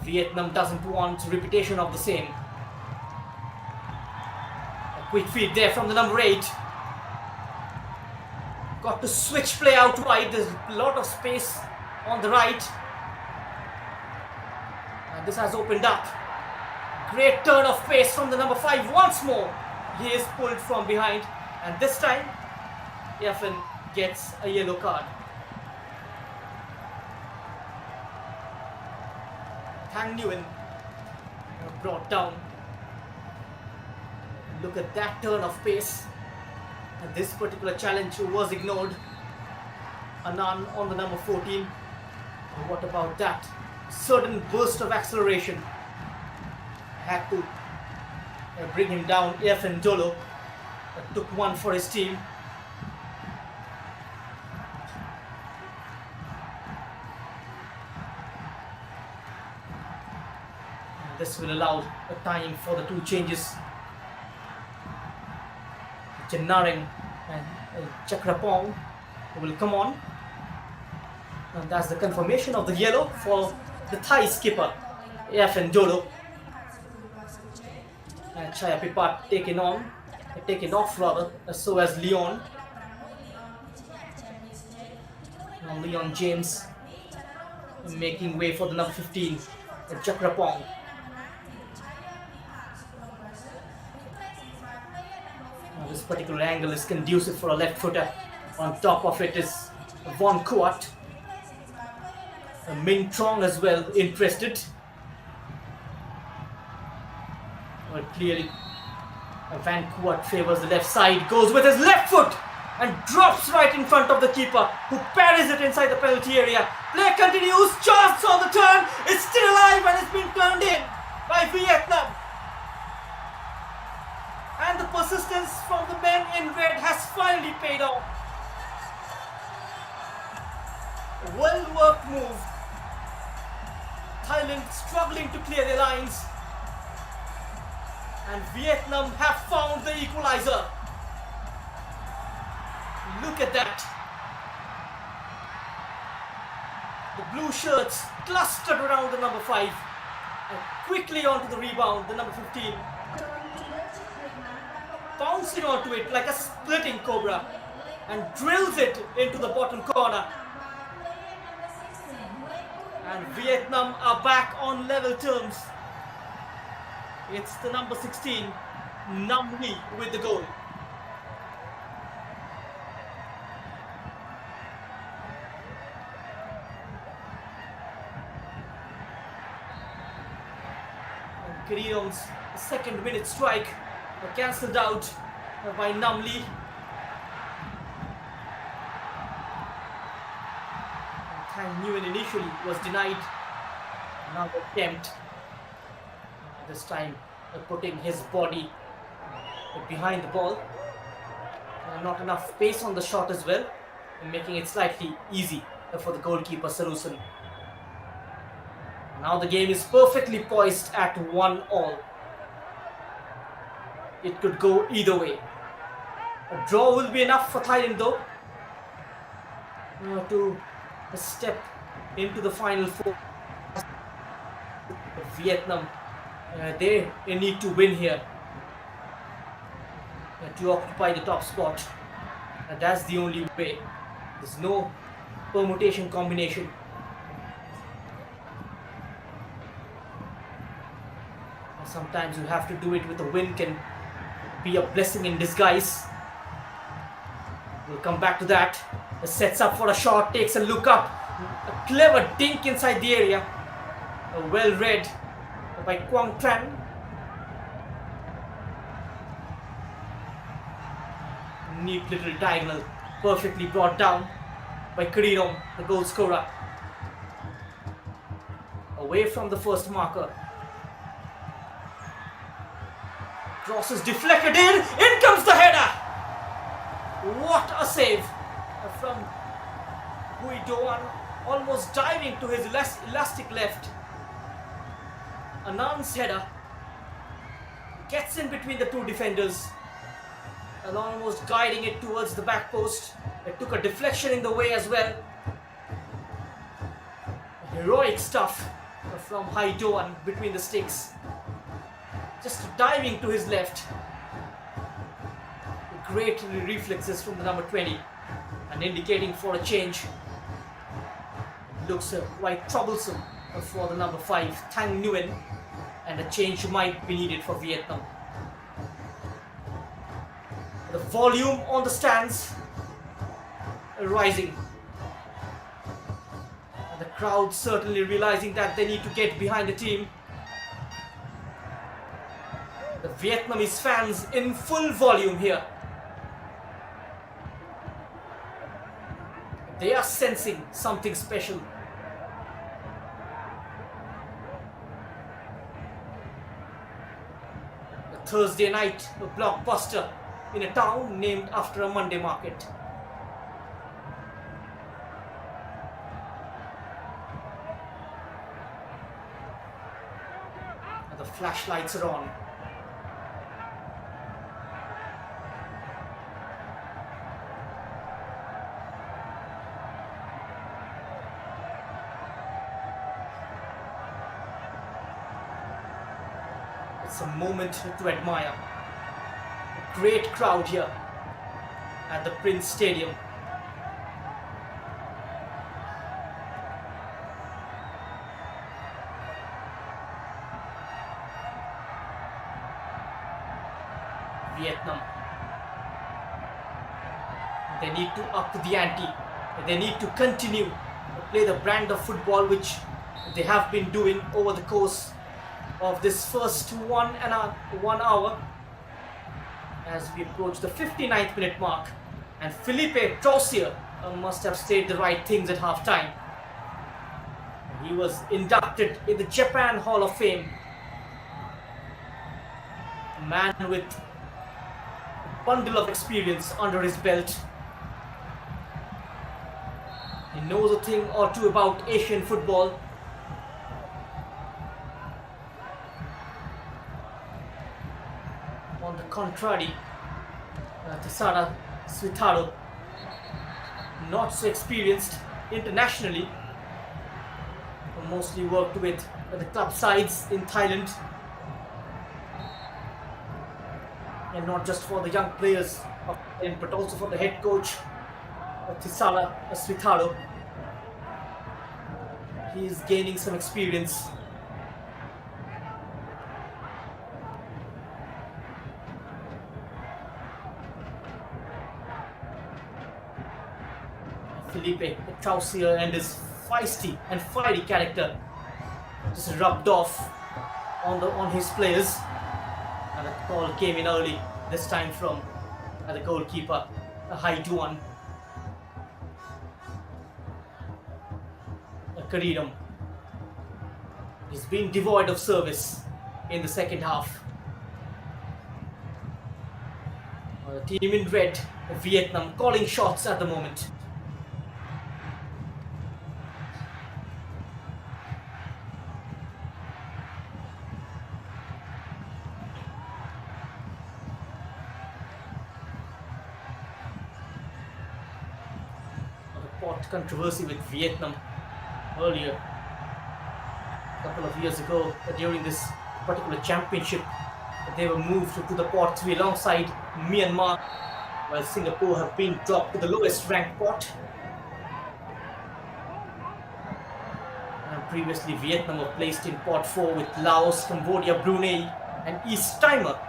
Vietnam doesn't want repetition of the same. Quick feed there from the number 8. Got to switch play out wide. There's a lot of space on the right. And this has opened up. Great turn of pace from the number 5 once more. He is pulled from behind. And this time, Yafin gets a yellow card. Thang Nguyen brought down. Look at that turn of pace. And this particular challenge was ignored. Anand on the number 14. And what about that? Sudden burst of acceleration. Had to bring him down. Efren Dolo took one for his team. And this will allow a time for the 2 changes. Jannaring and Chakrapong will come on. And that's the confirmation of the yellow for the Thai skipper, Efren Dolo. And Chayapipat taken off rather, so as Leon. Now Leon James making way for the number 15, Chakrapong. This particular angle is conducive for a left footer. On top of it is Von Kuat. Ming Trong as well interested. But clearly Van Kuat favors the left side, goes with his left foot and drops right in front of the keeper, who parries it inside the penalty area. Play continues, chance on the turn, it's still alive and it's been turned in by Vietnam. And the persistence from the men in red has finally paid off. A well-worked move. Thailand struggling to clear their lines. And Vietnam have found the equalizer. Look at that. The blue shirts clustered around the number 5. And quickly onto the rebound, the number 15. Bouncing onto it like a splitting cobra. And drills it into the bottom corner. And Vietnam are back on level terms. It's the number 16, Nam Lee, with the goal. And Kirirong's second minute strike cancelled out by Nam Lee. Tang Nguyen initially was denied. Now the attempt. This time putting his body behind the ball. Not enough pace on the shot as well, making it slightly easy for the goalkeeper Sarusan. Now the game is perfectly poised at 1-1. It could go either way. A draw will be enough for Thailand though to step into the final 4. Vietnam, they need to win here to occupy the top spot. That's the only way. There's no permutation combination. Sometimes you have to do it with a win, can be a blessing in disguise. We'll come back to that. Sets up for a shot, takes a look up. A clever dink inside the area. Well read by Quang Tran. Neat little diagonal, perfectly brought down by Kirirong, the goal scorer. Away from the first marker. Cross is deflected in comes the header! What a save from Bui Doan, almost diving to his elastic left. Anand's header gets in between the two defenders and almost guiding it towards the back post. It took a deflection in the way as well. Heroic stuff from Hai Doan between the sticks. Just diving to his left. Great reflexes from the number 20 and indicating for a change. Looks quite troublesome for the number 5, Thang Nguyen, and a change might be needed for Vietnam. The volume on the stands rising. And the crowd certainly realizing that they need to get behind the team. The Vietnamese fans in full volume here. They are sensing something special. A Thursday night, a blockbuster in a town named after a Monday market. And the flashlights are on. It's a moment to admire. A great crowd here at the Prince Stadium. Vietnam They need to up the ante. They need to continue to play the brand of football which they have been doing over the course of this first 1 hour, as we approach the 59th minute mark. And Felipe Traucier must have said the right things at halftime. He was inducted in the Japan Hall of Fame. A man with a bundle of experience under his belt. He knows a thing or two about Asian football. On the contrary, Tisara Switaro, not so experienced internationally, mostly worked with the club sides in Thailand, and not just for the young players of Thailand, but also for the head coach Tisara Switaro. He is gaining some experience. Felipe Traucier and his feisty and fiery character just rubbed off on his players, and the call came in early, this time from the goalkeeper Haiduan Kariram. He's been devoid of service in the second half. The team in red, Vietnam, calling shots at the moment. Controversy with Vietnam earlier, a couple of years ago, during this particular championship. They were moved to the pot 3 alongside Myanmar, while Singapore have been dropped to the lowest ranked pot. And previously Vietnam were placed in pot 4 with Laos, Cambodia, Brunei and East Timor,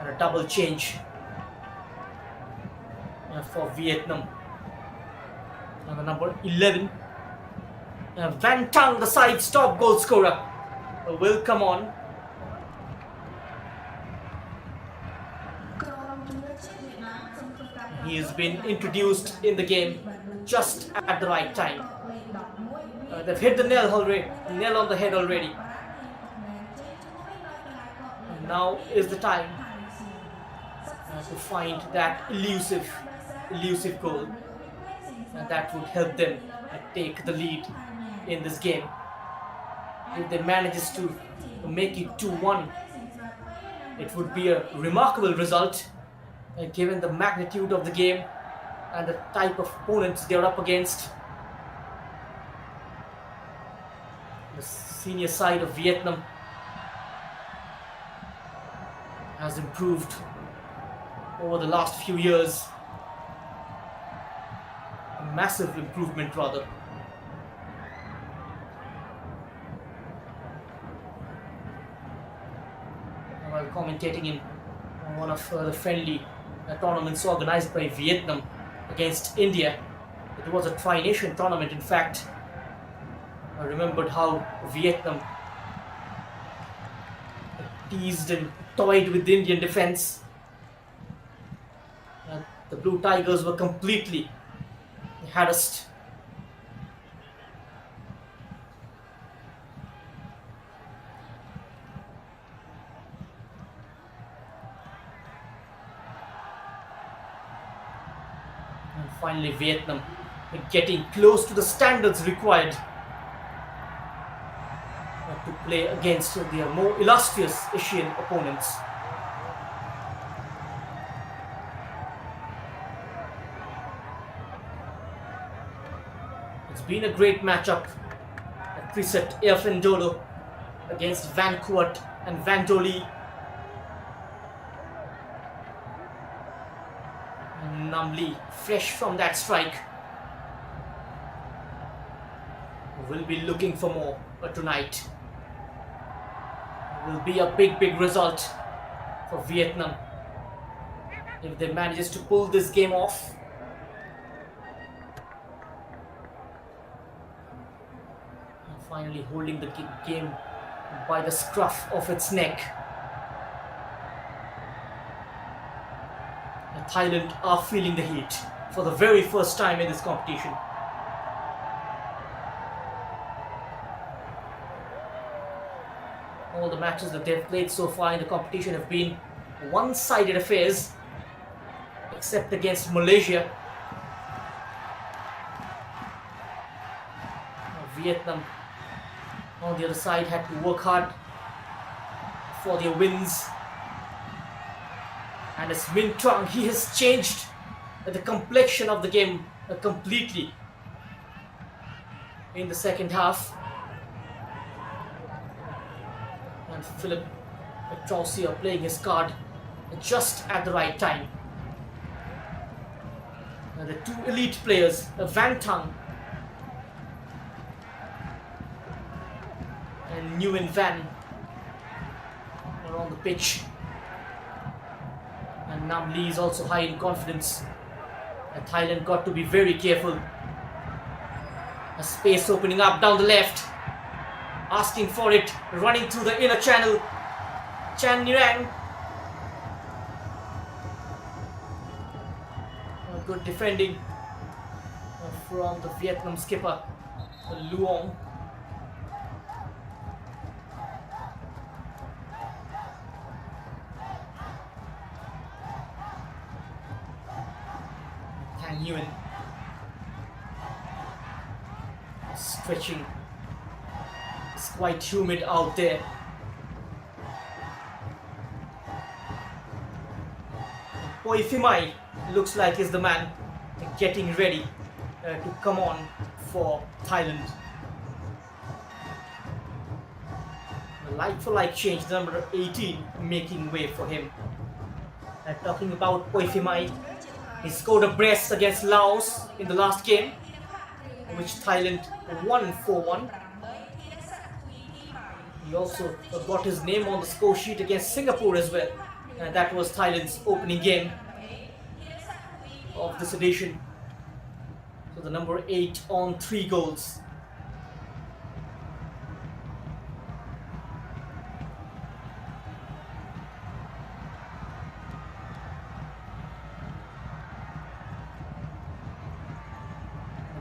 and a double change for Vietnam. And the number 11, Van Tang, the side's top goal scorer, will come on. He has been introduced in the game just at the right time. They've hit the nail on the head already. And now is the time to find that elusive goal. And that would help them take the lead in this game. If they manages to make it 2-1, it would be a remarkable result, given the magnitude of the game and the type of opponents they're up against. The senior side of Vietnam has improved over the last few years. A massive improvement, rather. While commentating in one of the friendly tournaments organized by Vietnam against India, it was a tri-nation tournament. In fact, I remembered how Vietnam teased and toyed with the Indian defense. The Blue Tigers were completely harassed. And finally Vietnam getting close to the standards required to play against their more illustrious Asian opponents. It's been a great matchup at preset Erfindolo against Van Coort and Van Dolly. Namli, fresh from that strike, will be looking for more tonight. Will be a big result for Vietnam. if they manages to pull this game off. And finally holding the game by the scruff of its neck. And Thailand are feeling the heat for the very first time in this competition. All the matches that they've played so far in the competition have been one-sided affairs, except against Malaysia. Vietnam, on the other side, had to work hard for their wins. And as Minh Truong, he has changed the complexion of the game completely in the second half. And Philip Trausier playing his card just at the right time. And the two elite players, Van Tung and Nguyen Van, are on the pitch. And Nam Lee is also high in confidence. And Thailand got to be very careful. A space opening up down the left. Asking for it, running through the inner channel. Chan Nirang. Good defending from the Vietnam skipper, Luong. Tang Nguyen stretching. It's quite humid out there. Poi Phimai looks like he's the man getting ready to come on for Thailand. A like-for-like change, number 18 making way for him. And talking about Poi Phimai, he scored a brace against Laos in the last game, which Thailand won 4-1. He also got his name on the score sheet against Singapore as well. And that was Thailand's opening game of this edition. So the number 8 on 3 goals.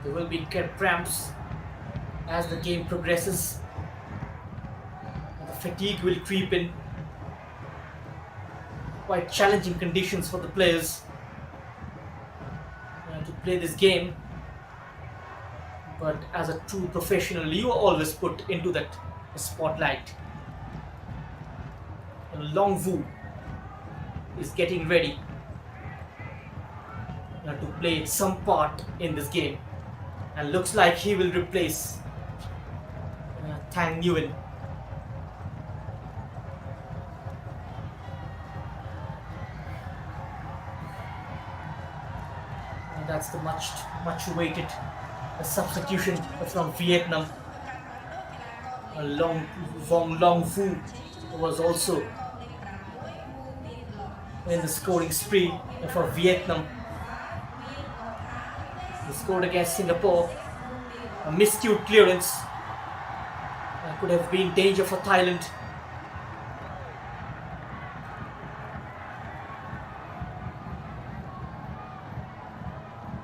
There will be cramps as the game progresses. The fatigue will creep in. Quite challenging conditions for the players to play this game. But as a true professional, you are always put into that spotlight. Long Vu is getting ready to play some part in this game, and looks like he will replace Tang Nguyen. And that's the much awaited substitution from Vietnam. Long Vu was also in the scoring spree for Vietnam. He scored against Singapore. A miscued clearance could have been danger for Thailand.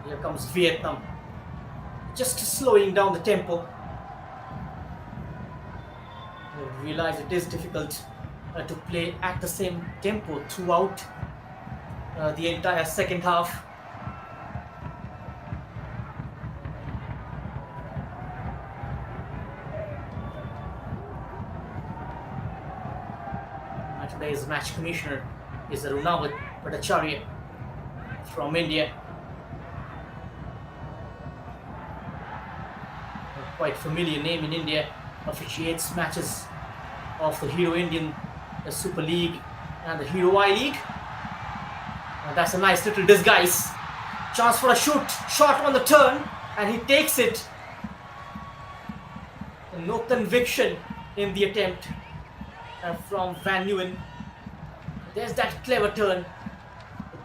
Here comes Vietnam, just slowing down the tempo. I realize it is difficult to play at the same tempo throughout the entire second half. Today's match commissioner is Runawat Bhattacharya from India. A quite familiar name in India, officiates matches of the Hero Indian Super League and the Hero I League. That's a nice little disguise. Chance for a shot on the turn, and he takes it. No conviction in the attempt from Van Nguyen. There's that clever turn.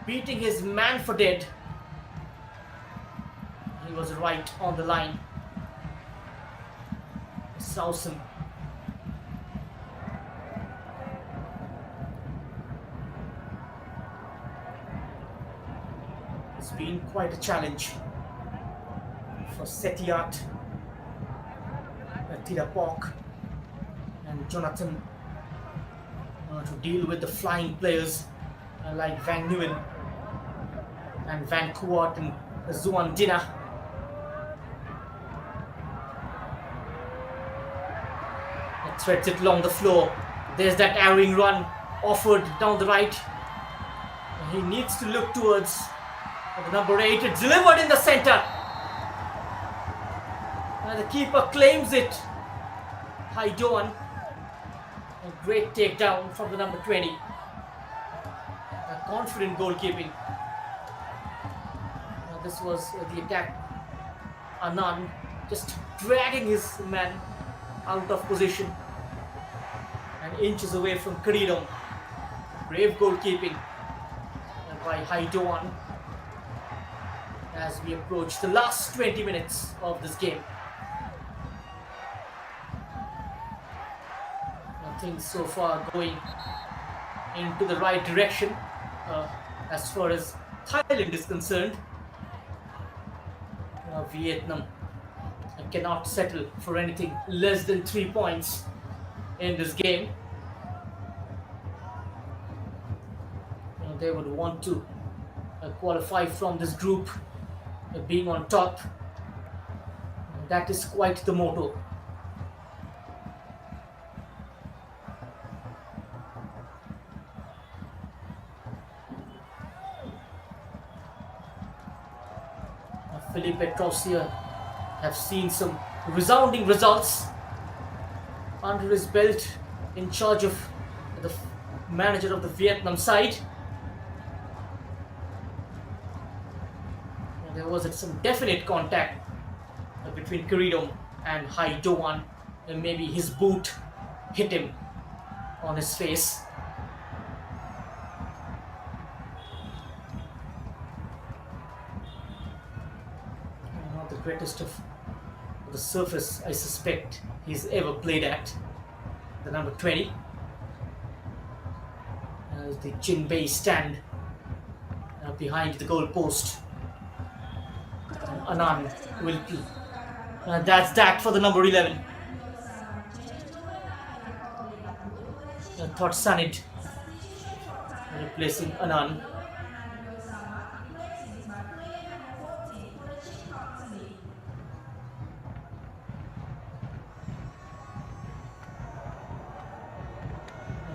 beating his man for dead. He was right on the line. Sausen. It's been quite a challenge for Setiat, Tirapok and Jonathan to deal with the flying players like Van Nguyen and Van Kuart and Zuan Dina. Threads it along the floor. There's that airing run offered down the right. He needs to look towards the number 8. It's delivered in the center. And the keeper claims it. Haidoan. A great takedown from the number 20. A confident goalkeeping. This was the attack. Anand just dragging his man out of position and inches away from Karidom. Brave goalkeeping by Haidoan as we approach the last 20 minutes of this game. Nothing so far going into the right direction as far as Thailand is concerned. Vietnam cannot settle for anything less than 3 points in this game. They would want to qualify from this group being on top. That is quite the motto. Philippe Petrosier have seen some resounding results under his belt in charge of the manager of the Vietnam side. There was some definite contact between Karidom and Haidoan, and maybe his boot hit him on his face. Not the greatest of the surface I suspect he's ever played at. The number 20. The Chin Bay stand behind the goal post. Anand will be. That's that for the number 11. Thought Sanid replacing Anand.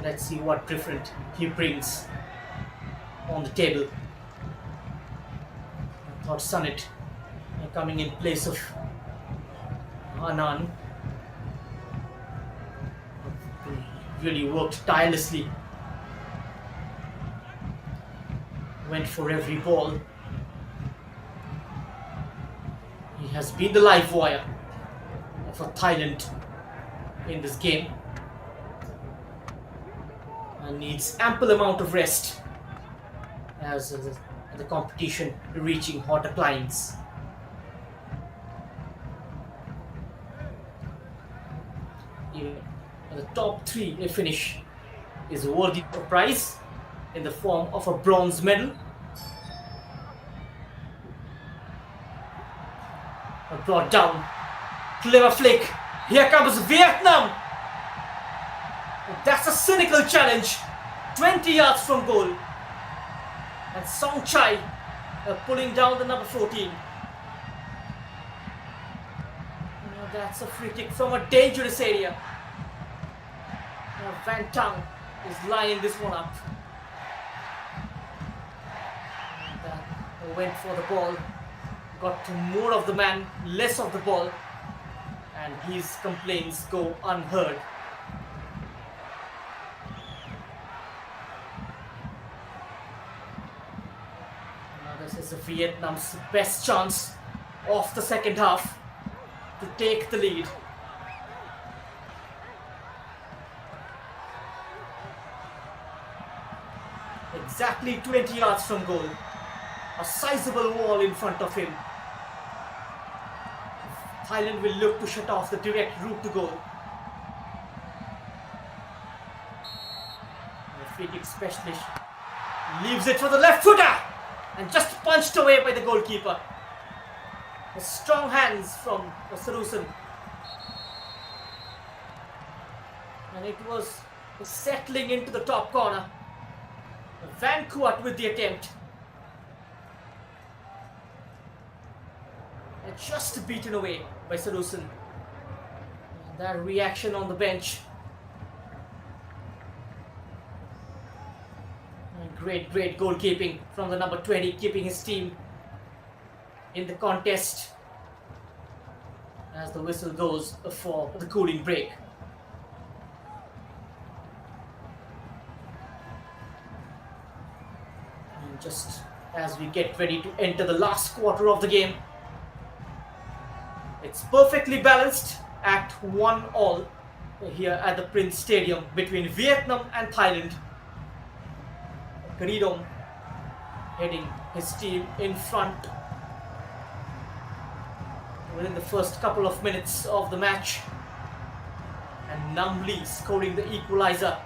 Let's see what different he brings on the table. Thought Sanit coming in place of Anand. Really worked tirelessly. Went for every ball. He has been the live wire for Thailand in this game. And needs ample amount of rest as the competition reaching hotter climes. Even the top 3 finish is worthy of a prize in the form of a bronze medal. Brought down, clever flick. Here comes Vietnam. That's a cynical challenge. 20 yards from goal. And Song Chai pulling down the number 14. That's a free kick from a dangerous area. Van Tang is lining this one up. Went for the ball. Got to more of the man, less of the ball. And his complaints go unheard. This is Vietnam's best chance of the second half to take the lead. exactly 20 yards from goal. A sizable wall in front of him. Thailand will look to shut off the direct route to goal. The free kick specialist leaves it for the left footer and just punched away by the goalkeeper. The strong hands from Sarusan. And it was settling into the top corner. Van Kuat with the attempt. And just beaten away by Sarusan. That reaction on the bench. And great goalkeeping from the number 20, keeping his team in the contest as the whistle goes for the cooling break. And just as we get ready to enter the last quarter of the game, it's perfectly balanced at 1-1 here at the Prince Stadium between Vietnam and Thailand. Karidom heading his team in front within the first couple of minutes of the match, and Namli scoring the equalizer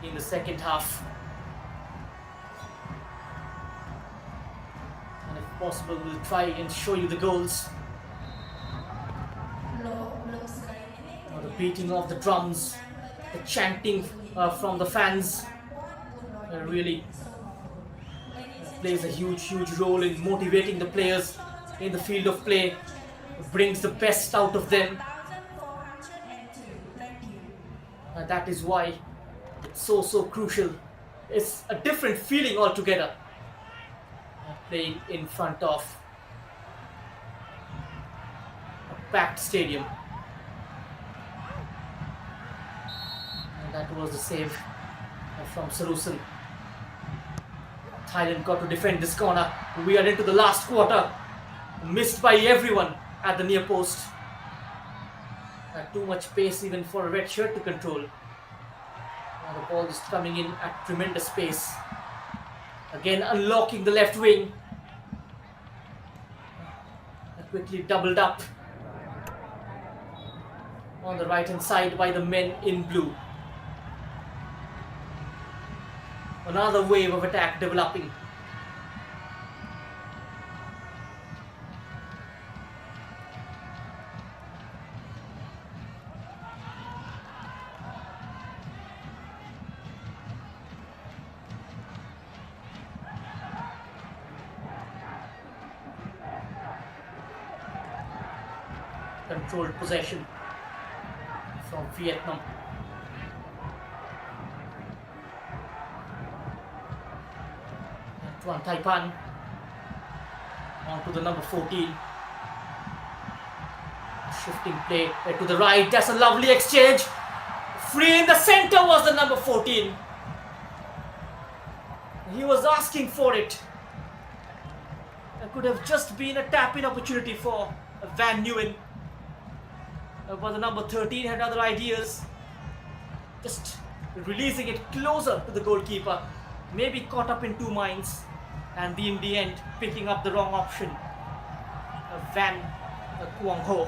in the second half. And if possible, we'll try and show you the goals. The beating of the drums, the chanting from the fans really plays a huge role in motivating the players in the field of play. It brings the best out of them. That is why it's so crucial. It's a different feeling altogether playing in front of a packed stadium. And that was the save from Sarusan. Thailand got to defend this corner. We are into the last quarter. Missed by everyone at the near post. Too much pace even for a red shirt to control. The ball just coming in at tremendous pace. Again unlocking the left wing. Quickly doubled up on the right hand side by the men in blue. Another wave of attack developing. Controlled possession from Vietnam. Tuan Taipan on to the number 14. Shifting play to the right. That's a lovely exchange. Free in the center was the number 14. He was asking for it. It could have just been a tap-in opportunity for Van Nguyen. But the number 13 had other ideas. Just releasing it closer to the goalkeeper. Maybe caught up in two minds. And in the end, picking up the wrong option. Van Quang Ho.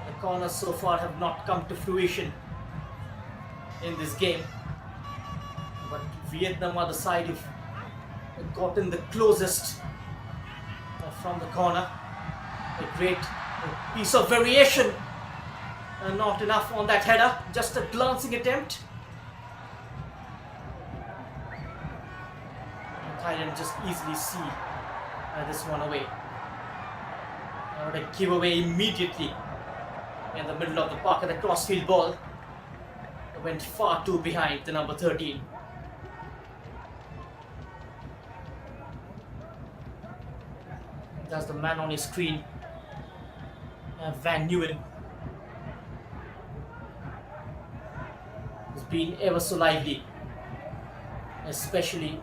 The corners so far have not come to fruition in this game, but Vietnam are the side who've gotten the closest from the corner. A great piece of variation, not enough on that header, just a glancing attempt. And Thailand just easily see this one away. A giveaway immediately in the middle of the park at the crossfield ball. Went far too behind the number 13. That's the man on his screen, Van Nguyen. Has been ever so lively, especially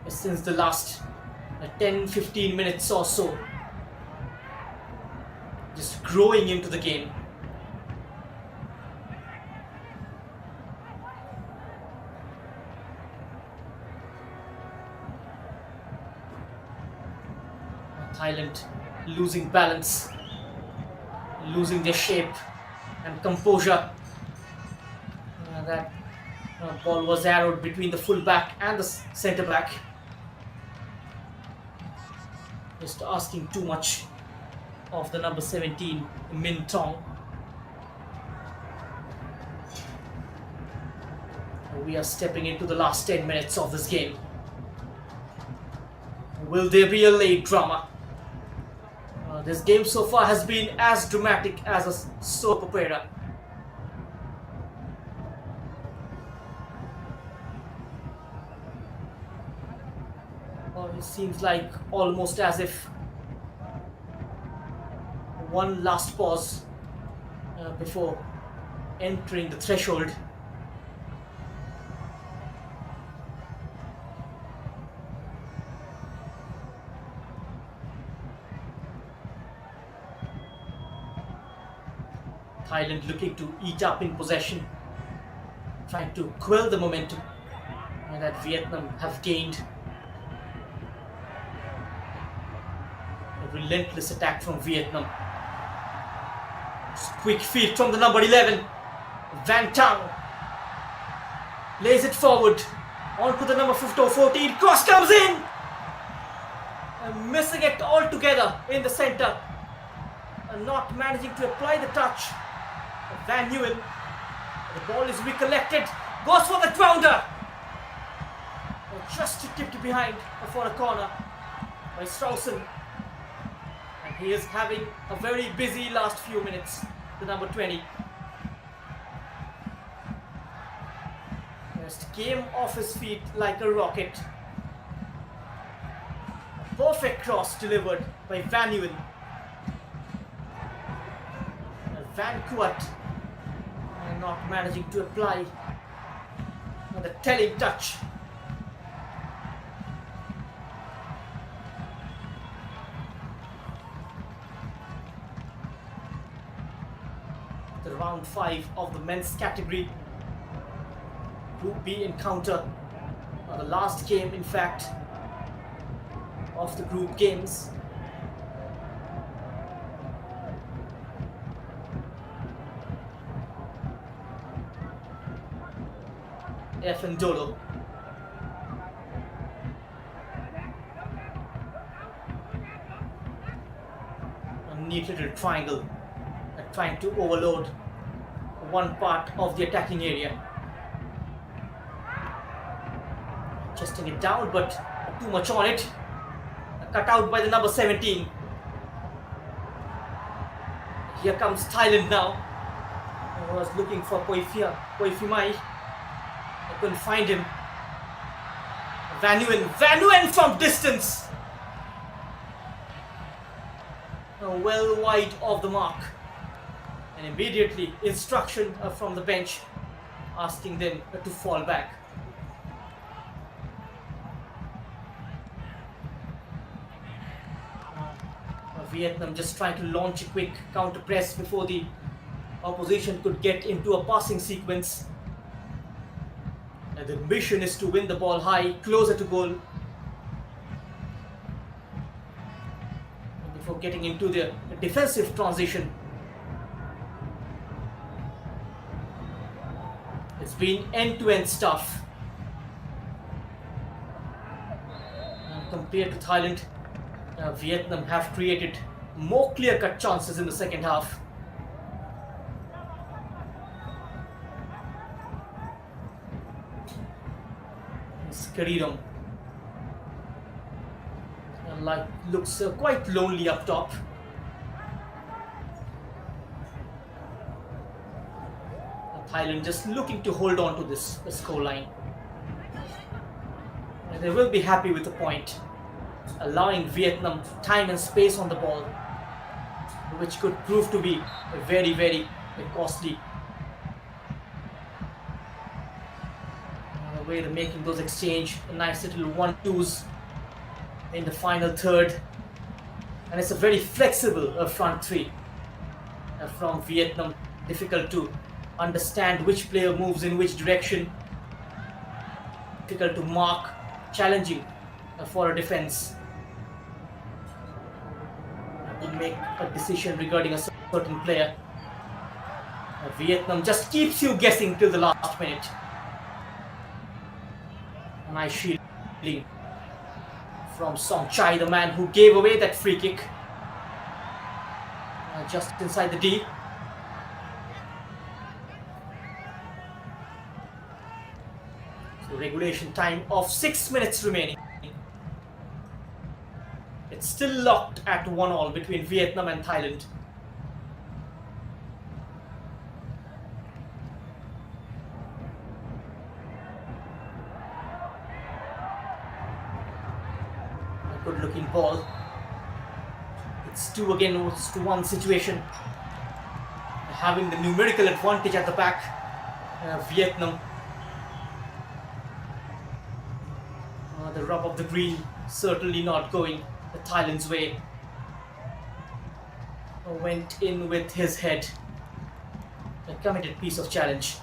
since the last 10-15 minutes or so. Just growing into the game. Thailand losing balance, losing their shape and composure. That ball was arrowed between the full-back and the centre-back. Just asking too much of the number 17, Min Tong. We are stepping into the last 10 minutes of this game. Will there be a late drama? This game so far has been as dramatic as a soap opera. It seems like almost as if one last pause before entering the threshold. Thailand looking to eat up in possession, trying to quell the momentum that Vietnam have gained. A relentless attack from Vietnam. Quick feed from the number 11, Van Tang. Lays it forward, onto the number 14, cross comes in! And missing it altogether in the centre. And not managing to apply the touch. Van Nguyen, the ball is recollected, goes for the grounder. Just tipped behind for a corner by Straussen. And he is having a very busy last few minutes, the number 20. Just came off his feet like a rocket. A perfect cross delivered by Van Nguyen. Van Kuat not managing to apply the telling touch. The round 5 of the men's category Group B encounter, the last game in fact of the group games. F and Dodo. A neat little triangle trying to overload one part of the attacking area. Chesting it down, but too much on it. Cut out by the number 17. Here comes Thailand now. I was looking for Poifimai. I couldn't find him. Van Nguyen from distance. Well wide of the mark. And immediately instruction from the bench asking them to fall back. Vietnam just trying to launch a quick counter press before the opposition could get into a passing sequence. And the mission is to win the ball high, closer to goal, before getting into the defensive transition. It's been end-to-end stuff. And compared to Thailand, Vietnam have created more clear-cut chances in the second half. Skaridom looks quite lonely up top. Thailand just looking to hold on to this scoreline. They will be happy with the point, allowing Vietnam time and space on the ball, which could prove to be very, very costly. The way they're making those exchange, nice little 1-2s in the final third, and it's a very flexible front three from Vietnam. Difficult to understand which player moves in which direction, difficult to mark, challenging for a defense to make a decision regarding a certain player. Vietnam just keeps you guessing till the last minute. A nice shielding from Song Chai, the man who gave away that free kick. Just inside the D. So regulation time of 6 minutes remaining. It's still locked at 1-1 between Vietnam and Thailand. A good looking ball. It's 2-1 situation. Having the numerical advantage at the back, Vietnam. The rub of the green certainly not going the Thailand's way. Went in with his head. A committed piece of challenge.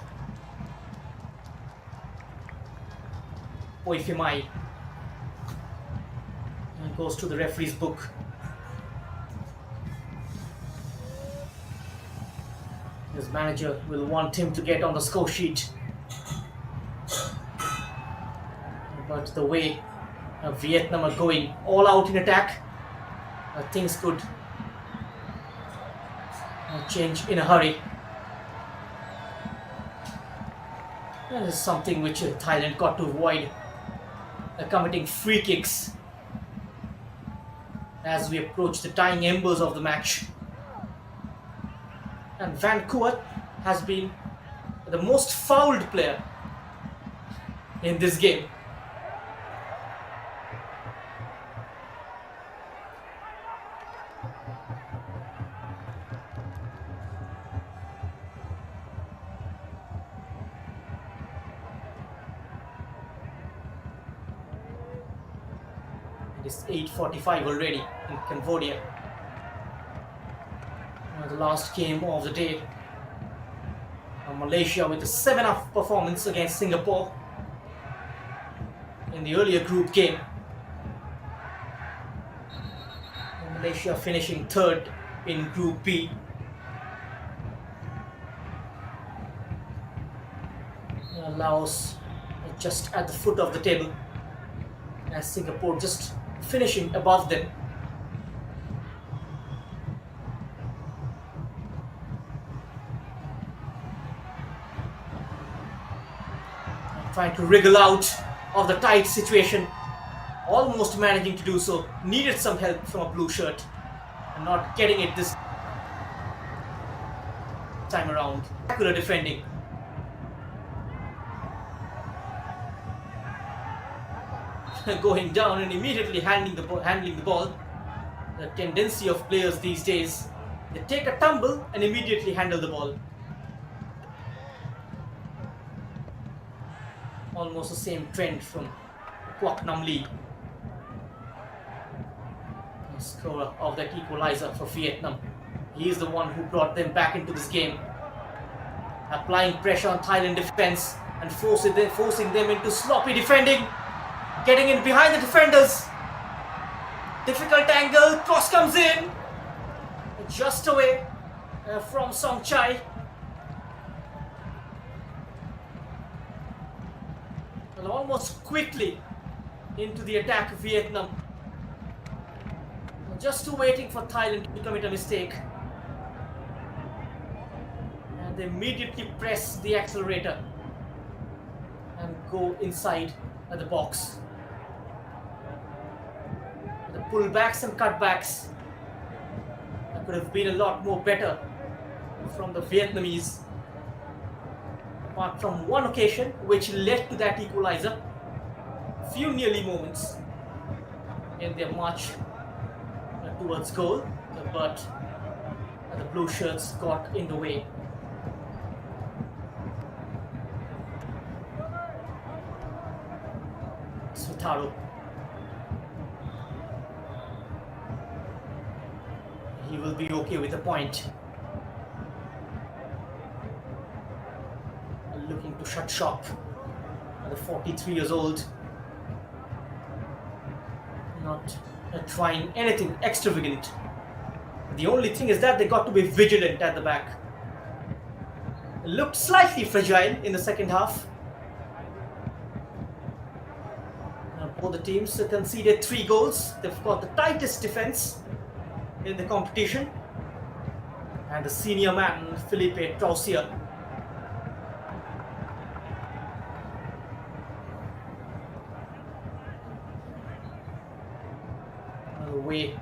Poi Phimai goes to the referee's book. His manager will want him to get on the score sheet. But the way Vietnam are going all out in attack, things could change in a hurry. This is something which Thailand got to avoid, committing free kicks as we approach the dying embers of the match. And Van Kuat has been the most fouled player in this game. It is 8:45 already in Cambodia. The last game of the day. Malaysia with a 7-0 performance against Singapore in the earlier group game. Malaysia finishing third in Group B. Laos just at the foot of the table, as Singapore just finishing above them. Trying to wriggle out of the tight situation, almost managing to do so. Needed some help from a blue shirt and not getting it this time around. Spectacular defending. Going down and immediately handling the ball. The tendency of players these days, they take a tumble and immediately handle the ball. Almost the same trend from Kwok Nam Lee, the scorer of that equalizer for Vietnam. He is the one who brought them back into this game, applying pressure on Thailand defense and forcing them into sloppy defending, getting in behind the defenders. Difficult angle, cross comes in, just away from Song Chai. Almost quickly into the attack of Vietnam. Just waiting for Thailand to commit a mistake. And they immediately press the accelerator and go inside the box. The pullbacks and cutbacks could have been a lot more better from the Vietnamese. Apart from one occasion which led to that equalizer, few nearly moments in their march towards goal, but the blue shirts got in the way. Sutaro He will be okay with a point. Looking to shut shop. The 43 years old. Not trying anything extravagant. The only thing is that they got to be vigilant at the back. Looked slightly fragile in the second half. Both the teams conceded 3 goals. They've got the tightest defense in the competition. And the senior man, Felipe Trausier. The way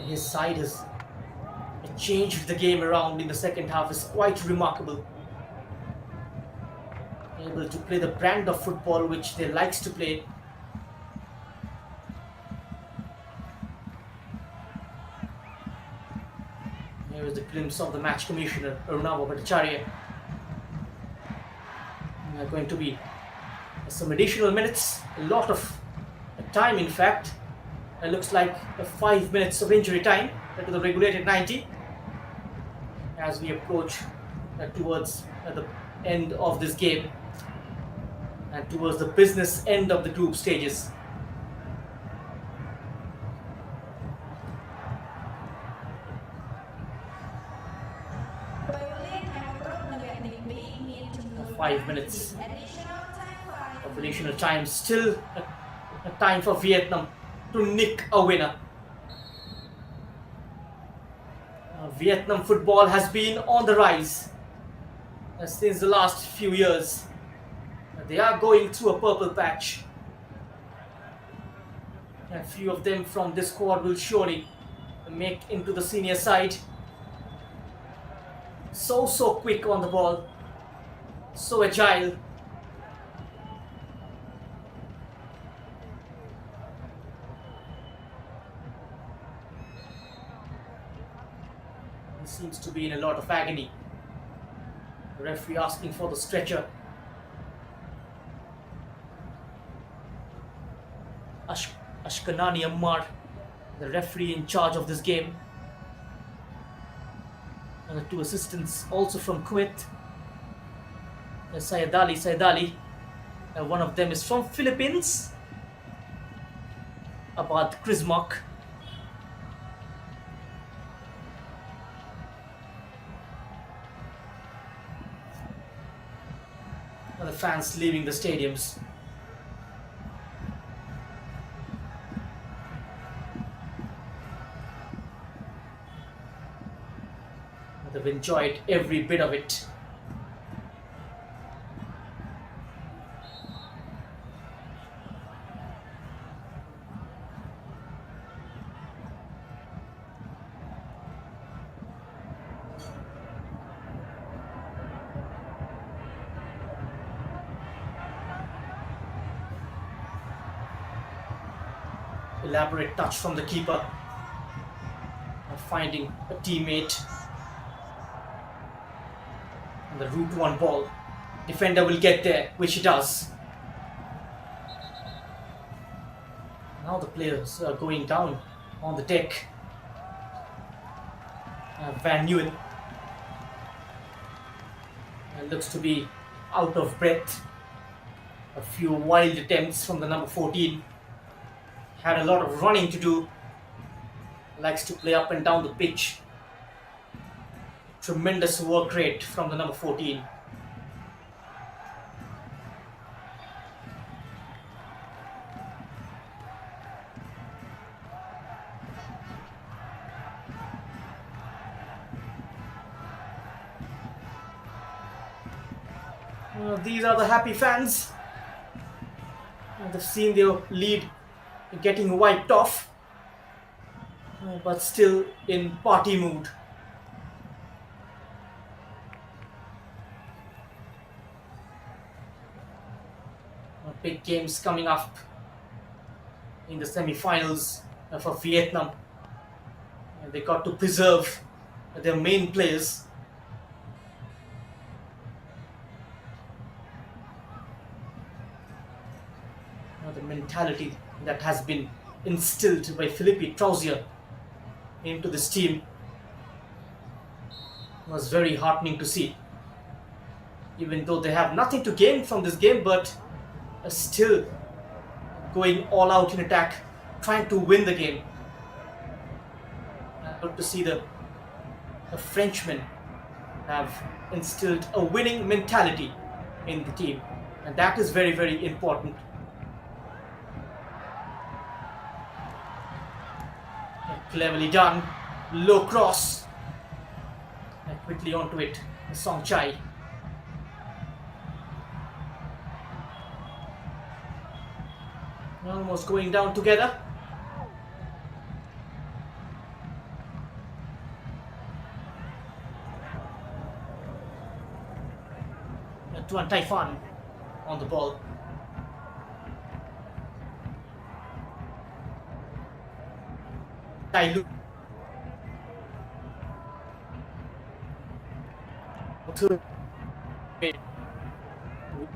his side has changed the game around in the second half is quite remarkable. Able to play the brand of football which they likes to play. Here is the glimpse of the match commissioner, Arunava Bhattacharya. There are going to be some additional minutes, a lot of time in fact. It looks like 5 minutes of injury time to the regulated 90 as we approach towards the end of this game and towards the business end of the group stages. Five minutes of additional time, still a time for Vietnam to nick a winner. Vietnam football has been on the rise since the last few years. They are going through a purple patch. A few of them from this squad will surely make into the senior side. So quick on the ball, so agile. He seems to be in a lot of agony. The referee asking for the stretcher. Ashkanani Ammar, the referee in charge of this game. And the 2 assistants also from Kuwait. Syed Ali. One of them is from Philippines. Abad Krizmak. And the fans leaving the stadiums. They've enjoyed every bit of it. Elaborate touch from the keeper, finding a teammate. And the route 1 ball. Defender will get there, which he does. Now the players are going down on the deck. Van Nguyen looks to be out of breath. A few wild attempts from the number 14. Had a lot of running to do. Likes to play up and down the pitch. Tremendous work rate from the number 14. These are the happy fans. They've seen their lead getting wiped off, but still in party mood. Big games coming up in the semi-finals for Vietnam. And they got to preserve their main players. The mentality that has been instilled by Felipe Trausier into this team was very heartening to see. Even though they have nothing to gain from this game, but still going all out in attack, trying to win the game. Good to see the Frenchmen have instilled a winning mentality in the team, and that is very, very important. Cleverly done, low cross, and quickly onto it, Song Chai. Almost going down together. Tuan Taifan on the ball. Tai Lu.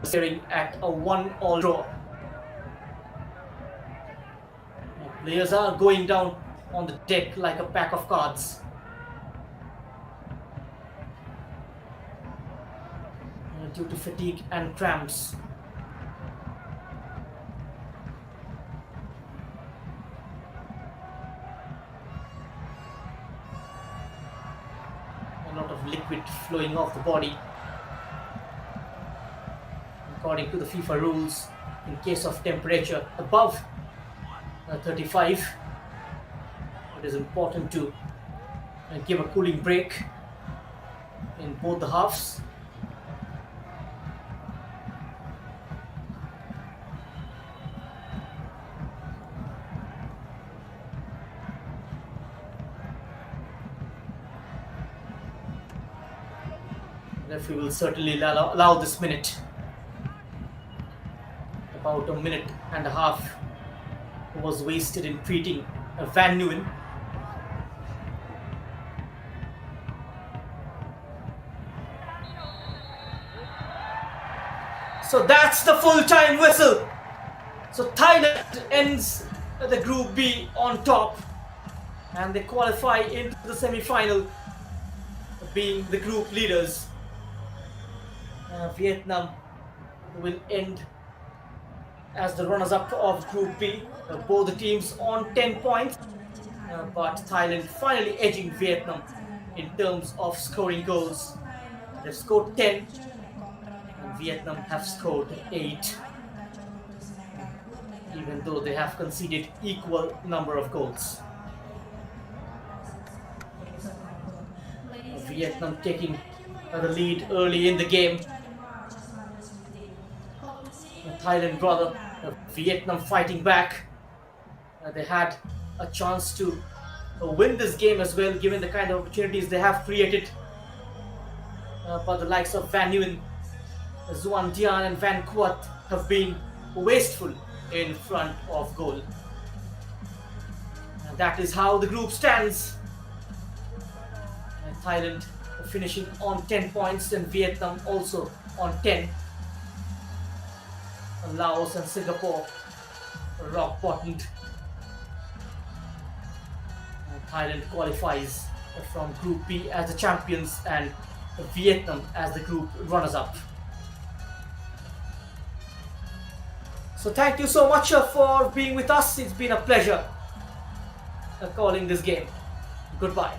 Staring at a 1-all draw. Players are going down on the deck like a pack of cards. Due to fatigue and cramps. A lot of liquid flowing off the body. According to the FIFA rules, in case of temperature above 35, it is important to give a cooling break in both the halves. Referee will certainly allow this minute. About a minute and a half was wasted in treating Van Nguyen. So that's the full-time whistle. So Thailand ends the Group B on top, and they qualify into the semi-final, being the group leaders. Vietnam will end as the runners-up of Group B. Both the teams on 10 points, but Thailand finally edging Vietnam in terms of scoring goals. They've scored 10, and Vietnam have scored 8, even though they have conceded equal number of goals. Vietnam taking the lead early in the game. Thailand rather, Vietnam fighting back. They had a chance to win this game as well, given the kind of opportunities they have created. But the likes of Van Nguyen, Xuan Dian and Van Quat have been wasteful in front of goal. And that is how the group stands. And Thailand finishing on 10 points and Vietnam also on 10. Laos and Singapore rock bottomed. Thailand qualifies from Group B as the champions and Vietnam as the group runners-up. So thank you so much for being with us. It's been a pleasure calling this game. Goodbye.